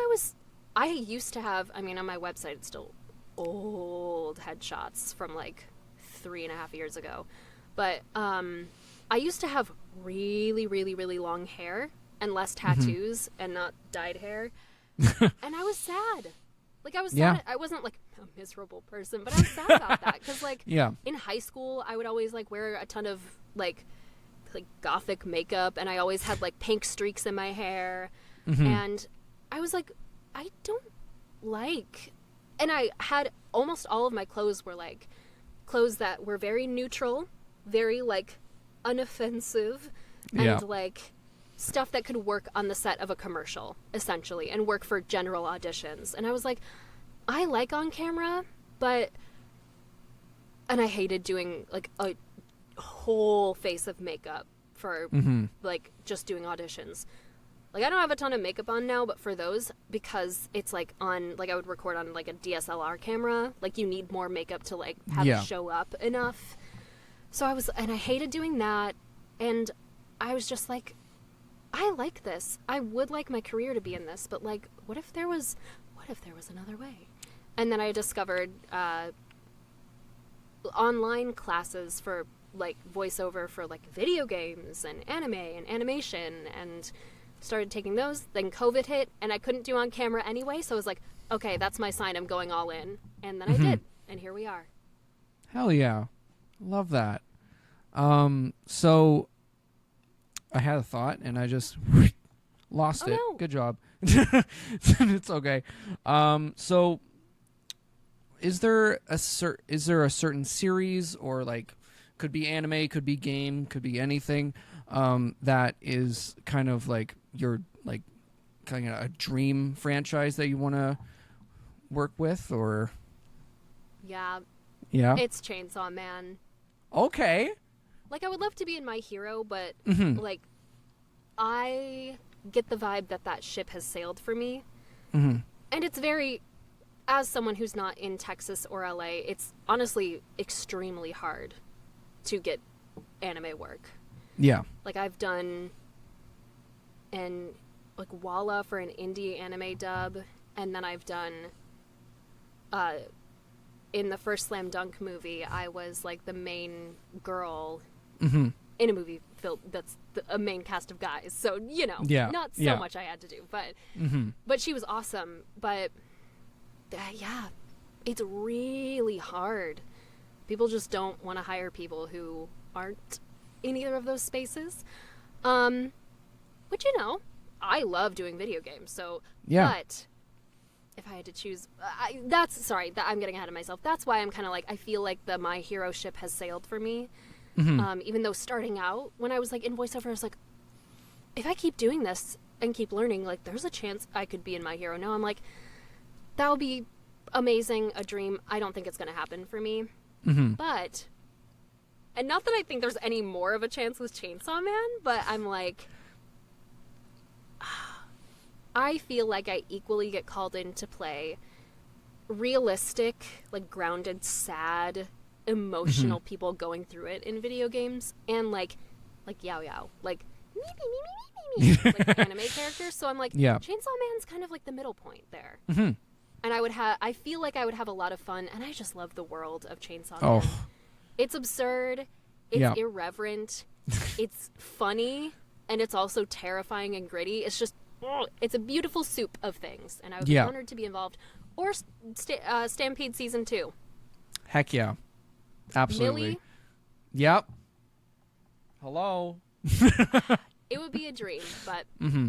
I used to have, I mean, on my website it's still old headshots from like 3.5 years ago. But I used to have really, really, really long hair and less tattoos and not dyed hair. And I was sad. Like, I was sad. I wasn't, like, a miserable person, but I was sad about that. Because, like, in high school, I would always, like, wear a ton of, like gothic makeup, and I always had, like, pink streaks in my hair. And I was like, I don't like... And I had almost all of my clothes were, like, clothes that were very neutral, very, like, unoffensive, and, like, stuff that could work on the set of a commercial, essentially, and work for general auditions. And I was like, I like on camera, but... And I hated doing, like, a whole face of makeup for, like, just doing auditions. Like, I don't have a ton of makeup on now, but for those, because it's, like, on, like, I would record on, like, a DSLR camera. Like, you need more makeup to, like, have it show up enough. So and I hated doing that, and I was just like, I like this. I would like my career to be in this, but, like, what if there was another way? And then I discovered online classes for, like, voiceover for, like, video games and anime and animation, and started taking those. Then COVID hit, and I couldn't do on camera anyway, so I was like, okay, that's my sign, I'm going all in. And then I did, and here we are. Hell yeah. Love that. So I had a thought, and I just lost it. No. Good job. It's okay. So is there a certain series, or, like, could be anime, could be game, could be anything, that is kind of like your, like, kind of a dream franchise that you want to work with, or? Yeah. It's Chainsaw Man. Okay. Like, I would love to be in My Hero, but like, I get the vibe that ship has sailed for me. And it's very, as someone who's not in Texas or LA, it's honestly extremely hard to get anime work. Yeah. Like, I've done like, Walla for an indie anime dub, and then I've done in the first Slam Dunk movie, I was, like, the main girl in a movie that's a main cast of guys. So, you know, not so much I had to do, but she was awesome. But it's really hard. People just don't want to hire people who aren't in either of those spaces. Which, you know, I love doing video games, so, but if I had to choose, I'm getting ahead of myself. That's why I'm kind of like, I feel like the My Hero ship has sailed for me. Even though starting out, when I was, like, in voiceover, I was like, if I keep doing this and keep learning, like, there's a chance I could be in My Hero. Now I'm like, that would be amazing, a dream. I don't think it's going to happen for me. But, and not that I think there's any more of a chance with Chainsaw Man, but I'm like, I feel like I equally get called in to play realistic, like, grounded, sad, emotional people going through it in video games, and like Yao Yao, like, me, like, anime characters. So I'm like, Chainsaw Man's kind of like the middle point there. And I feel like I would have a lot of fun, and I just love the world of Chainsaw Man. It's absurd, it's irreverent, it's funny, and it's also terrifying and gritty. It's just, it's a beautiful soup of things, and I would be honored to be involved. Or Stampede Season 2. Heck yeah. Absolutely. Millie? Yep. Hello. It would be a dream, but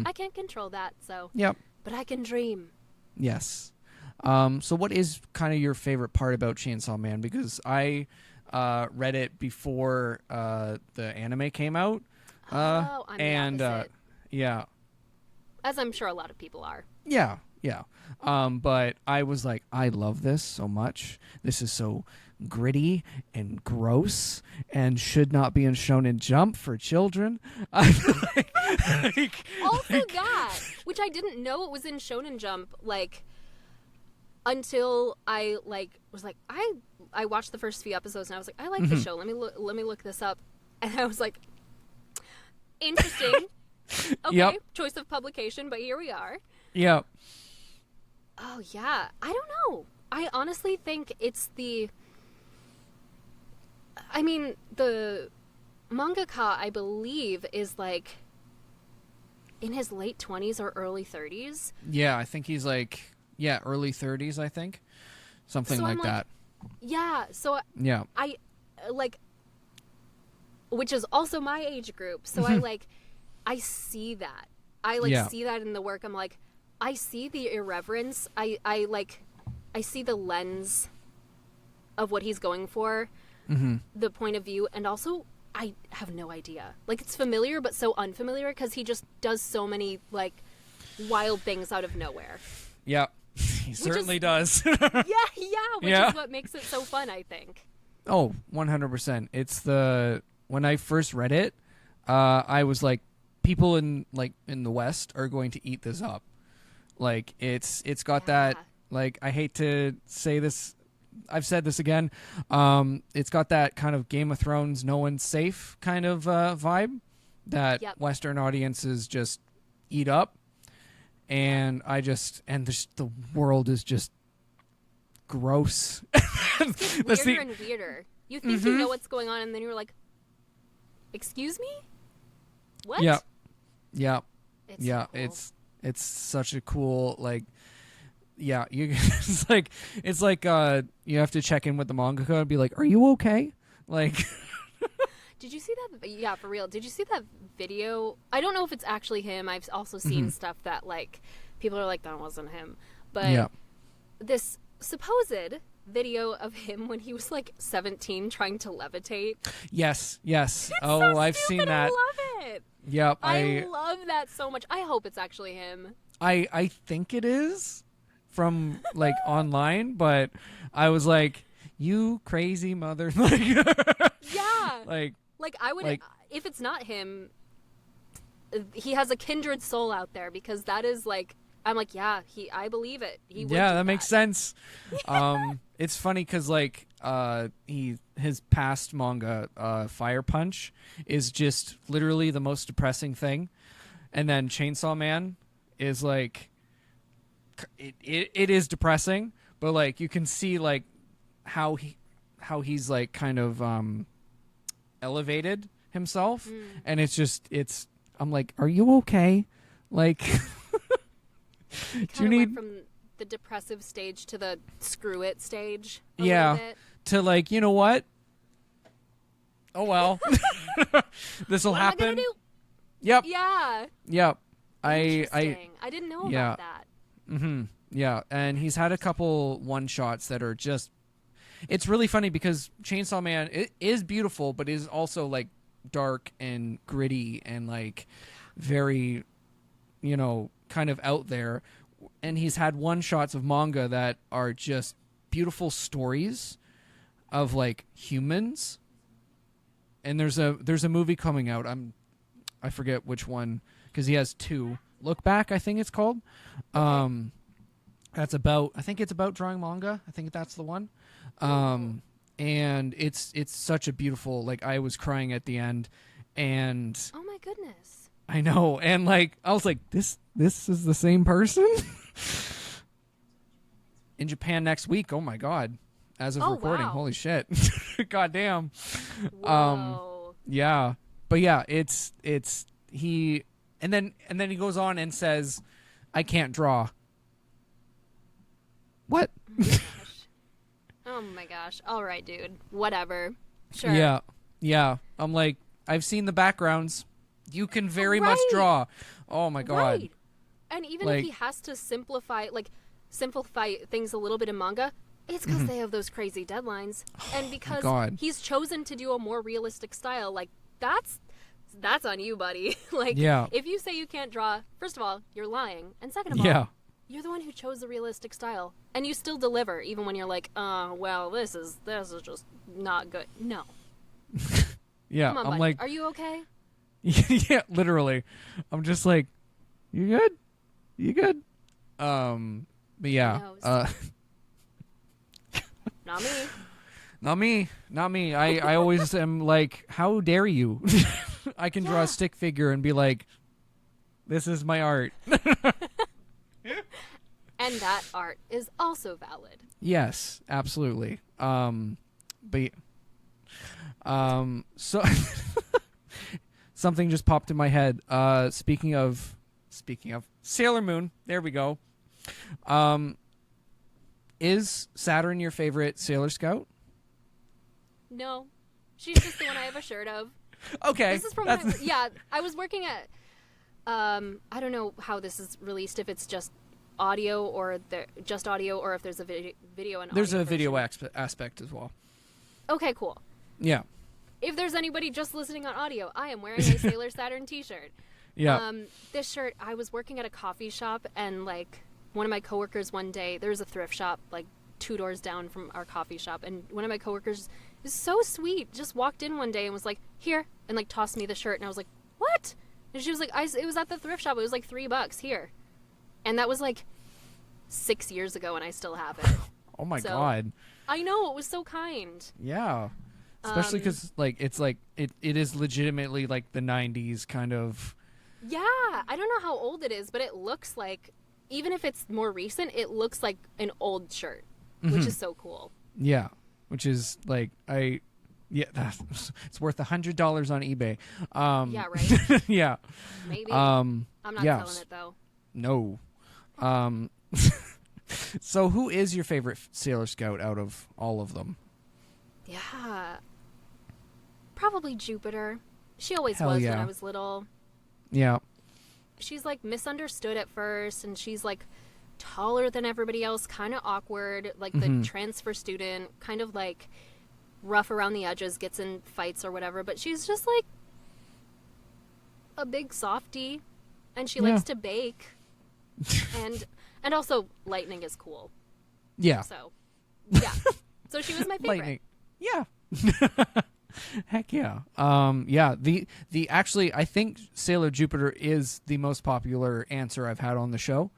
I can't control that, so. But I can dream. Yes. So what is kind of your favorite part about Chainsaw Man? Because I read it before the anime came out. I'm the opposite. Yeah. As I'm sure a lot of people are. Yeah. But I was like, I love this so much. This is so gritty and gross and should not be in Shonen Jump for children. Also that, which I didn't know it was in Shonen Jump, like, until I, like, was like, I watched the first few episodes and I was like, I like the show. Let me look this up. And I was like, interesting. Okay, choice of publication, but here we are. Yep. Oh, yeah. I don't know. I honestly think it's the mangaka, I believe, is, like, in his late 20s or early 30s. Yeah, I think he's, like, Yeah, early 30s, I think. Something So like I'm like, that. Yeah, so Yeah. I like, which is also my age group. So I see that. I Yeah. see that in the work. I'm like, I see the irreverence. I see the lens of what he's going for, the point of view, and also I have no idea. Like, it's familiar but so unfamiliar because he just does so many like wild things out of nowhere. Yeah. He certainly does. Which Yeah. is what makes it so fun, I think. Oh, 100%. It's when I first read it, I was like, people in the West are going to eat this up. Like, it's got that, like, I hate to say this, I've said this again, it's got that kind of Game of Thrones, no one's safe kind of vibe that Western audiences just eat up. And the world is just gross. It gets weirder and weirder. You think you know what's going on, and then you're like, excuse me? What? Yeah. Yeah. It's Yeah. so cool. It's such a cool, like, yeah, it's like you have to check in with the mangaka and be like, are you okay? Like, Did you see that? Yeah, for real. Did you see that video? I don't know if it's actually him. I've also seen stuff that, like, people are like, that wasn't him. But this supposed video of him when he was, like, 17 trying to levitate. Yes. It's Oh, so I've stupid. seen that. I love it. Yep. I love that so much. I hope it's actually him. I think it is from, like, online, but I was like, you crazy mother. Yeah. Like, I would, if it's not him, he has a kindred soul out there, because that is like, I'm like, yeah, I believe it. He would do that makes sense. It's funny because, like, his past manga, Fire Punch, is just literally the most depressing thing, and then Chainsaw Man is like, it is depressing, but, like, you can see, like, how he's like kind of elevated himself, and I'm like, are you okay? Like, do you need went from the depressive stage to the screw it stage? Yeah, to, like, you know what? Oh well, this will happen. What am I gonna do? Yep. Yeah. Yep. I didn't know about that. Yeah, and he's had a couple one shots that are just. It's really funny because Chainsaw Man, it is beautiful, but is also, like, dark and gritty and, like, very, kind of out there. And he's had one shots of manga that are just beautiful stories of, like, humans. And there's a movie coming out. I forget which one, because he has two. Look Back, I think it's called. That's about. I think it's about drawing manga. I think that's the one. And it's such a beautiful. Like, I was crying at the end, and Oh my goodness. I know, and, like, I was like, this is the same person. In Japan next week. Oh my god. As of recording, wow. holy shit. God damn. Whoa. Yeah. But yeah, it's he and then he goes on and says, I can't draw. What? Oh my gosh. All right, dude. Whatever. Sure. Yeah. I'm like, I've seen the backgrounds. You can very much draw. Oh my god. Right. And even if he has to simplify things a little bit in manga, it's because they have those crazy deadlines, and because he's chosen to do a more realistic style. Like, that's on you, buddy. Like, if you say you can't draw, first of all, you're lying, and second of all, you're the one who chose the realistic style, and you still deliver even when you're like, well, this is just not good. No. Yeah, Come on, I'm buddy. like, are you okay? Yeah, literally. I'm just like, you good? You good? But yeah. Not me. Not me. I always am like, how dare you? I can draw a stick figure and be like, this is my art. And that art is also valid. Yes, absolutely. But so something just popped in my head. Speaking of Sailor Moon, there we go. is Saturn your favorite Sailor Scout? No. She's just the one I have a shirt of. Okay. This is from I was working at I don't know how this is released, if it's just audio or if there's a video and there's audio a video version. aspect as well. Okay, cool. Yeah. If there's anybody just listening on audio, I am wearing a Sailor Saturn t-shirt. Yeah. This shirt, I was working at a coffee shop, and like one of my coworkers one day, there's a thrift shop like 2 doors down from our coffee shop, and one of my coworkers is so sweet, just walked in one day and was like, here, and like tossed me the shirt, and I was like, what? And she was like, it was at the thrift shop, it was like $3 here. And that was like 6 years ago, and I still have it. Oh my God. I know, it was so kind. Yeah. Especially because it is legitimately like the 90s kind of. Yeah, I don't know how old it is, but it looks like, even if it's more recent, it looks like an old shirt, which is so cool. Yeah, which is like it's worth $100 on eBay. Yeah, right. Yeah. Maybe. I'm not selling it though. No. So who is your favorite Sailor Scout out of all of them? Yeah. Probably Jupiter. She always Hell was yeah. when I was little. Yeah. She's like misunderstood at first, and she's like taller than everybody else, kind of awkward, like the transfer student, kind of like rough around the edges, gets in fights or whatever, but she's just like a big softie, and she likes to bake. and also lightning is cool. Yeah. So yeah. So she was my favorite. Lightning. Yeah. Heck yeah. Yeah, the actually I think Sailor Jupiter is the most popular answer I've had on the show.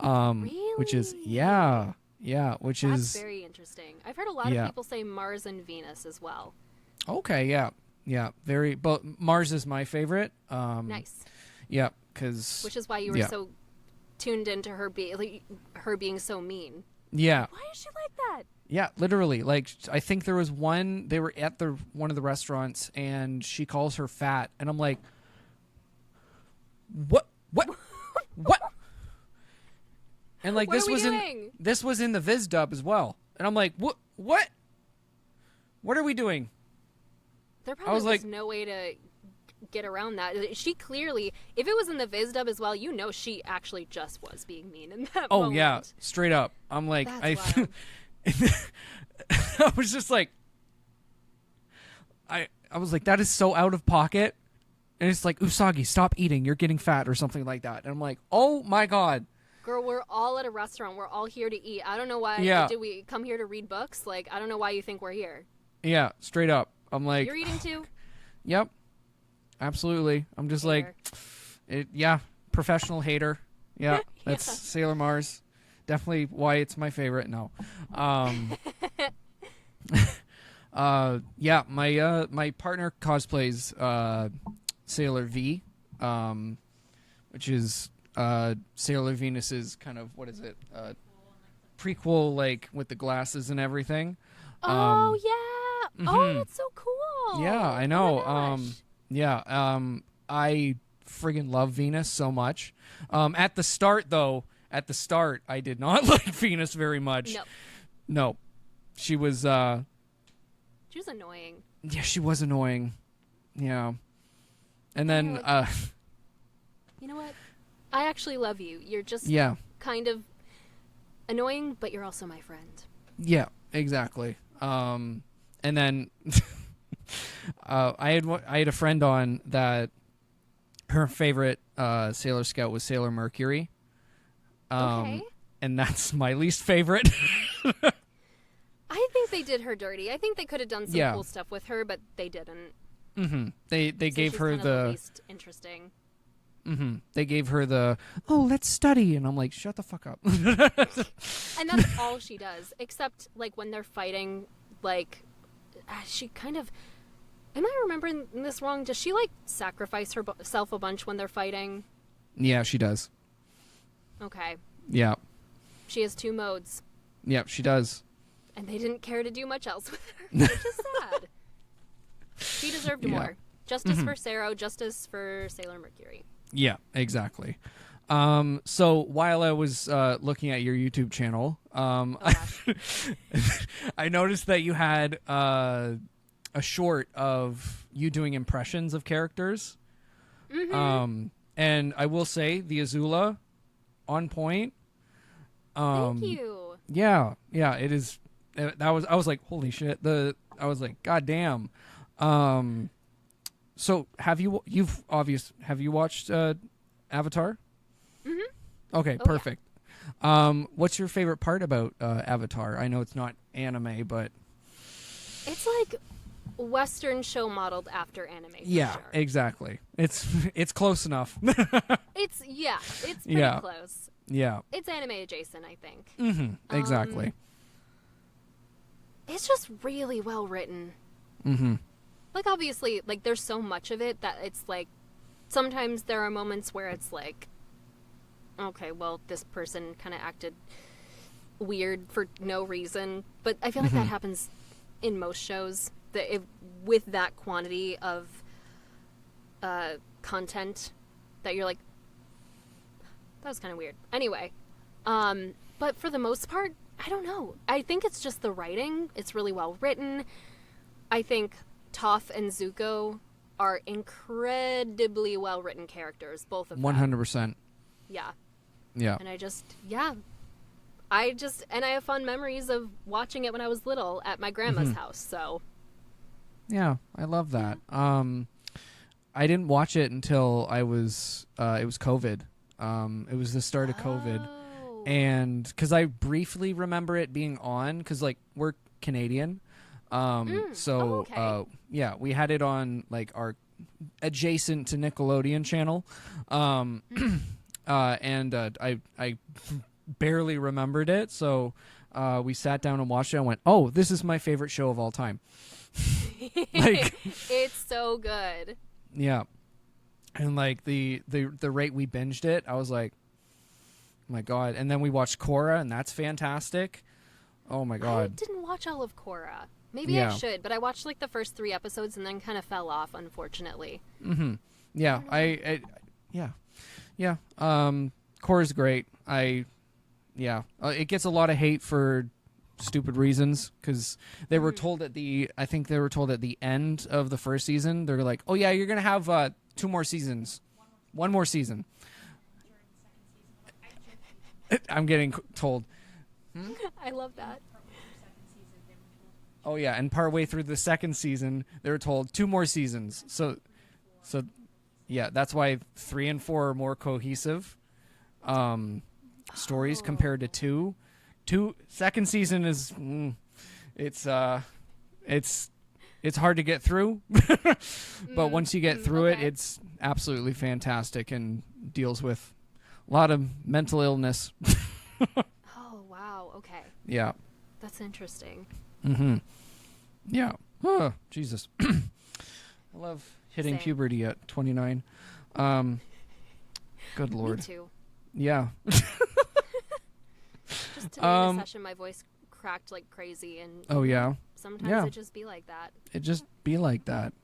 Really? Which is which That's is very interesting. I've heard a lot of people say Mars and Venus as well. Okay, yeah. Yeah, but Mars is my favorite. Nice. Yeah, cuz which is why you were so tuned into her being so mean. Yeah. Why is she like that? Yeah, literally. Like, I think there was they were at one of the restaurants, and she calls her fat, and I'm like, what? And like, this was in the Viz dub as well, and I'm like, what? What are we doing? There probably was no way to get around that. She clearly, if it was in the Viz dub as well, she actually just was being mean in that moment. Oh yeah, straight up. I'm like, That's wild. I was just like, I was like, that is so out of pocket, and it's like, Usagi, stop eating, you're getting fat, or something like that. And I'm like, oh my God, girl, we're all at a restaurant, we're all here to eat. I don't know why. Did we come here to read books? Like, I don't know why you think we're here. Yeah, straight up. I'm like, you're eating too. Yep, absolutely. I'm just hater. Professional hater. Yeah, that's Sailor Mars. Definitely why it's my favorite. No. My partner cosplays Sailor V, which is Sailor Venus's kind of, what is it? Prequel, like with the glasses and everything. Oh yeah. Oh, that's so cool. Yeah, I know. Oh my gosh. I friggin' love Venus so much. At the start, I did not like Venus very much. No. She was annoying. Yeah, she was annoying. Yeah. And then you know what? I actually love you. You're just kind of annoying, but you're also my friend. Yeah, exactly. And then I had a friend on that her favorite Sailor Scout was Sailor Mercury. Okay. And that's my least favorite. I think they did her dirty. I think they could have done some cool stuff with her, but they didn't. Mm-hmm. They gave her the least interesting. Mm-hmm. They gave her the, let's study, and I'm like, shut the fuck up. And that's all she does, except like when they're fighting, like she kind of. Am I remembering this wrong? Does she like sacrifice herself a bunch when they're fighting? Yeah, she does. Okay. Yeah. She has 2 modes. Yeah, she does. And they didn't care to do much else with her, which is sad. She deserved more. Justice for Sero, justice for Sailor Mercury. Yeah, exactly. So while I was looking at your YouTube channel, gosh. I noticed that you had a short of you doing impressions of characters. And I will say the Azula on point. Thank you. Yeah, it is. I was like, holy shit. I was like, god damn. So have you watched Avatar? Okay, Oh, perfect. What's your favorite part about Avatar? I know it's not anime, but It's like Western show modeled after anime. For yeah, sure. exactly. It's close enough. It's pretty Yeah. close. Yeah. It's anime adjacent, I think. Exactly. It's just really well written. Like, obviously, like, there's so much of it that it's like, sometimes there are moments where it's like, okay, well, this person kind of acted weird for no reason. But I feel like that happens in most shows. With that quantity of content, that you're like, that was kind of weird. Anyway, but for the most part, I don't know. I think it's just the writing. It's really well written. I think Toph and Zuko are incredibly well written characters, both of them. 100%. Yeah. Yeah. And I have fond memories of watching it when I was little at my grandma's house, so. Yeah, I love that. I didn't watch it until it was COVID. It was the start of COVID. Oh. And because I briefly remember it being on, because like we're Canadian, okay. yeah, we had it on like our adjacent to Nickelodeon channel, and I barely remembered it, so we sat down and watched it and went, oh, this is my favorite show of all time. Like, it's so good. yeah, and like the rate we binged it, I was like, oh my god. And then we watched Korra, and that's fantastic. Oh my I god. didn't watch all of Korra. Maybe Yeah. I should, but I watched like the first 3 episodes and then kind of fell off, unfortunately. Yeah, yeah. Korra's great. It gets a lot of hate for stupid reasons, because they were told at the end of the first season, they're like, oh yeah, you're gonna have 2 more seasons, 1 more season. I'm getting told. I love that. Oh yeah, and partway through the second season, they were told 2 more seasons. So, yeah, that's why 3 and 4 are more cohesive stories compared to 2. Second season is it's hard to get through, but once you get through it, it's absolutely fantastic and deals with a lot of mental illness. Oh, wow. Okay. Yeah. That's interesting. Yeah. Oh, Jesus. I love hitting Same. puberty at 29. Good Lord. Me too. Yeah. Just today in a session, my voice cracked like crazy, and Oh, yeah. sometimes it just be like that. It just be like that.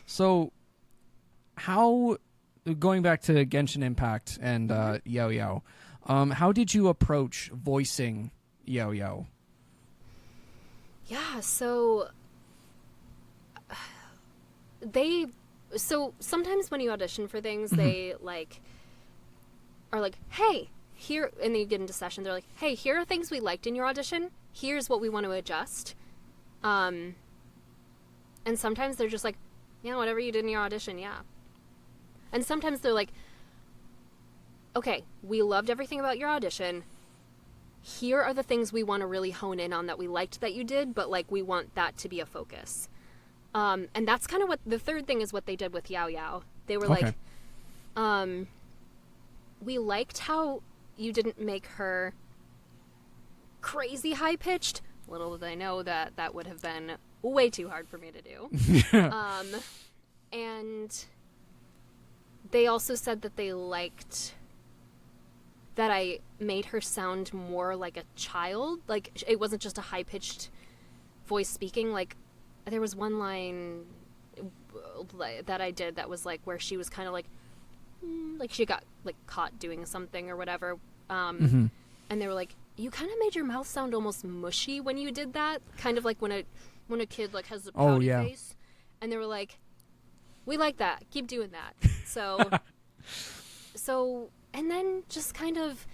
So, going back to Genshin Impact and Yao Yao, how did you approach voicing Yao Yao? Yeah, so sometimes when you audition for things, they like are like, hey, here, and then you get into session, they're like, hey, here are things we liked in your audition, here's what we want to adjust. And sometimes they're just like, yeah, whatever you did in your audition, yeah. And sometimes they're like, okay, we loved everything about your audition, here are the things we want to really hone in on that we liked that you did, but like we want that to be a focus. And that's kind of what the third thing is, what they did with Yao Yao. They were Okay. like, we liked how you didn't make her crazy high pitched. Little did I know that that would have been way too hard for me to do. And they also said that they liked that I made her sound more like a child. Like, it wasn't just a high-pitched voice speaking. Like, there was one line that I did that was like where she was kind of like, like she got like caught doing something or whatever. Mm-hmm. And they were like, you kind of made your mouth sound almost mushy when you did that. Kind of like when a kid like has a pouty face. And they were like, we like that. Keep doing that. So, and then just kind of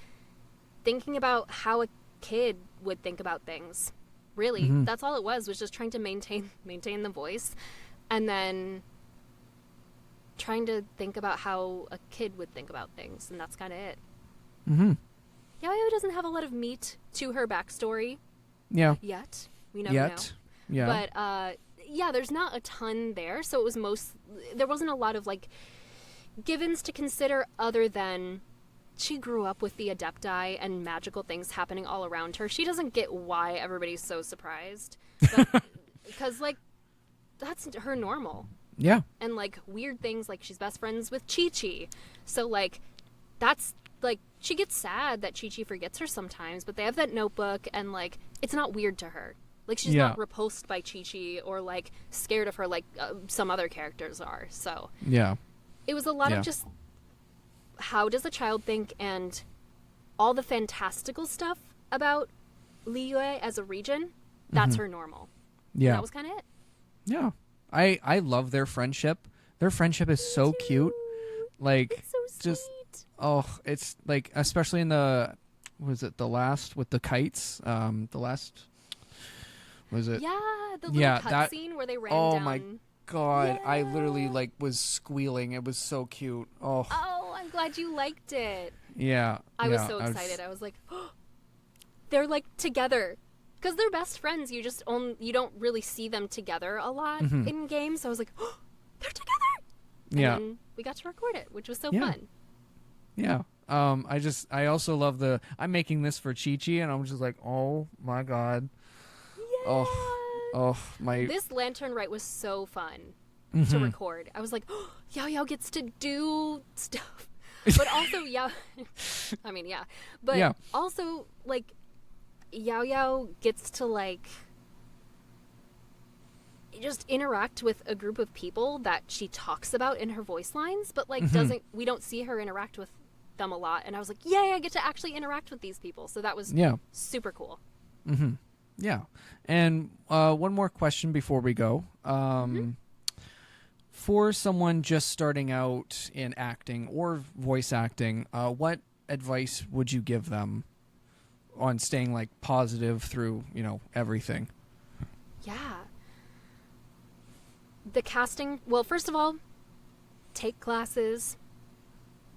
thinking about how a kid would think about things. Really, that's all it was just trying to maintain the voice, and then trying to think about how a kid would think about things, and that's kind of it. Mm-hmm. Yaoyao doesn't have a lot of meat to her backstory. Yeah. Yet. We never know. Yeah. But, yeah, there's not a ton there, so it was there wasn't a lot of, like, givens to consider other than she grew up with the Adepti and magical things happening all around her. She doesn't get why everybody's so surprised. Because, like, that's her normal. Yeah. And, like, weird things, like, she's best friends with Chi-Chi. So, like, that's, like, she gets sad that Chi-Chi forgets her sometimes, but they have that notebook, and, like, it's not weird to her. Like, she's not repulsed by Chi-Chi or, like, scared of her like some other characters are. So, yeah. It was a lot of just how does a child think, and all the fantastical stuff about Liyue as a region, that's her normal. Yeah. And that was kind of it. Yeah. I love their friendship. Their friendship is so cute. Like, it's so sweet. Just, oh, it's like, especially in the last with the kites? The last, was it? Yeah, the little cutscene where they ran down. Oh my God. I literally, like, was squealing. It was so cute. Oh, I'm glad you liked it. yeah. I was so excited. I was like, oh, they're, like, together. Because they're best friends. You don't really see them together a lot in games. So I was like, oh, they're together. And then we got to record it, which was so fun. Yeah. I also love I'm making this for Chi-Chi, and I'm just like, oh my God. Yeah. Oh, my. This Lantern Rite was so fun to record. I was like, oh, Yaoyao gets to do stuff. But also, I mean, yeah. But also, like, Yaoyao gets to, like, just interact with a group of people that she talks about in her voice lines, but, like, we don't see her interact with them a lot. And I was like, yay, I get to actually interact with these people. So that was super cool. Mm-hmm. Yeah. And one more question before we go. For someone just starting out in acting or voice acting, what advice would you give them on staying, like, positive through, everything? Yeah. The casting, well, first of all, take classes.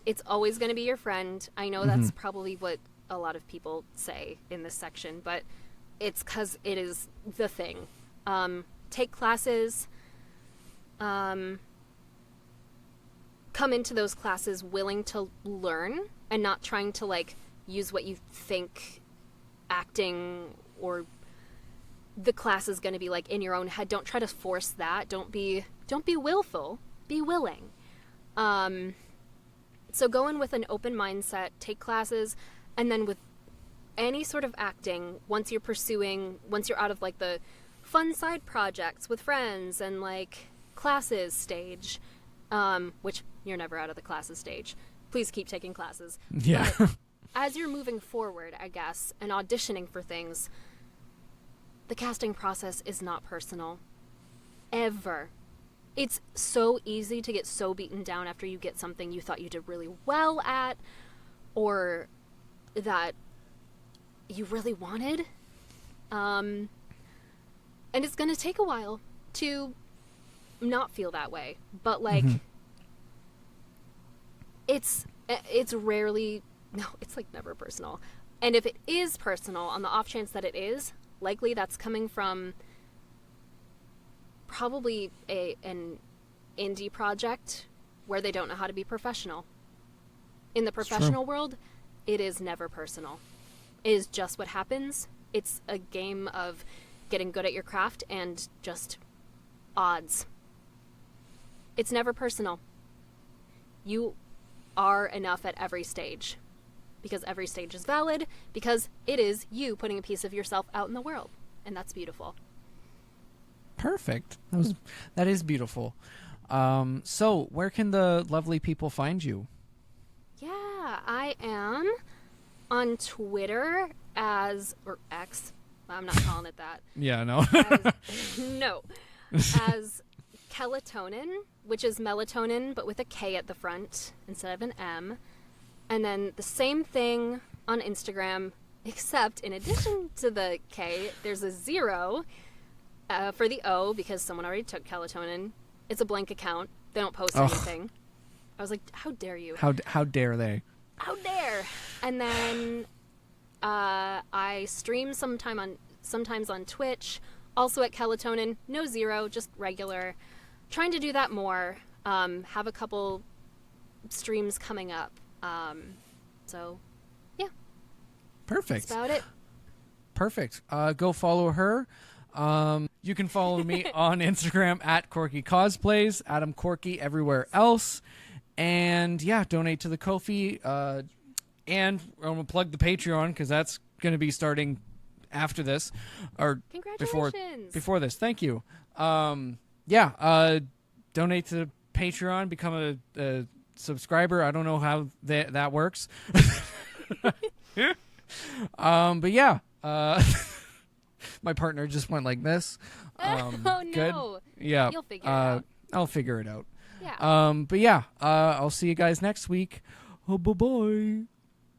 It's always going to be your friend. I know that's probably what a lot of people say in this section, but it's because it is the thing. Take classes. Come into those classes willing to learn and not trying to, like, use what you think acting or the class is going to be like in your own head. Don't try to force that. Don't be willful. Be willing. So go in with an open mindset, take classes, and then with any sort of acting, once you're out of, like, the fun side projects with friends and, like, classes stage, which you're never out of the classes stage. Please keep taking classes. Yeah. But as you're moving forward, I guess, and auditioning for things, the casting process is not personal. Ever. It's so easy to get so beaten down after you get something you thought you did really well at, or that you really wanted. And it's going to take a while to not feel that way. But, like, it's rarely, no, it's, like, never personal. And if it is personal, on the off chance that it is, likely that's coming from probably an indie project where they don't know how to be professional. In the professional world, it is never personal. It is just what happens. It's a game of getting good at your craft and just odds. It's never personal. You are enough at every stage because every stage is valid, because it is you putting a piece of yourself out in the world, and that's beautiful. Perfect. That is beautiful. So where can the lovely people find you? I am on Twitter or X. I'm not calling it that. Yeah, no. As Kelatonin, which is melatonin, but with a K at the front instead of an M. And then the same thing on Instagram, except in addition to the K, there's a 0 for the O because someone already took Kelatonin. It's a blank account. They don't post anything. I was like, how dare you? How dare they? How dare? And then I stream sometimes on Twitch, also at Kelatonin. No 0, just regular. Trying to do that more. Have a couple streams coming up. So, yeah. Perfect. That's about it. Perfect. Go follow her. You can follow me on Instagram at Corky Cosplays, Adam Corky everywhere else. And yeah, donate to the Ko-fi. And I'm going to plug the Patreon because that's going to be starting after this. Or Congratulations. Before this. Thank you. Donate to the Patreon, become a subscriber. I don't know how that works. But yeah. My partner just went like this. Oh, no. Good. Yeah. You'll figure it out. I'll figure it out. Yeah. But yeah, I'll see you guys next week. Oh, bye-bye.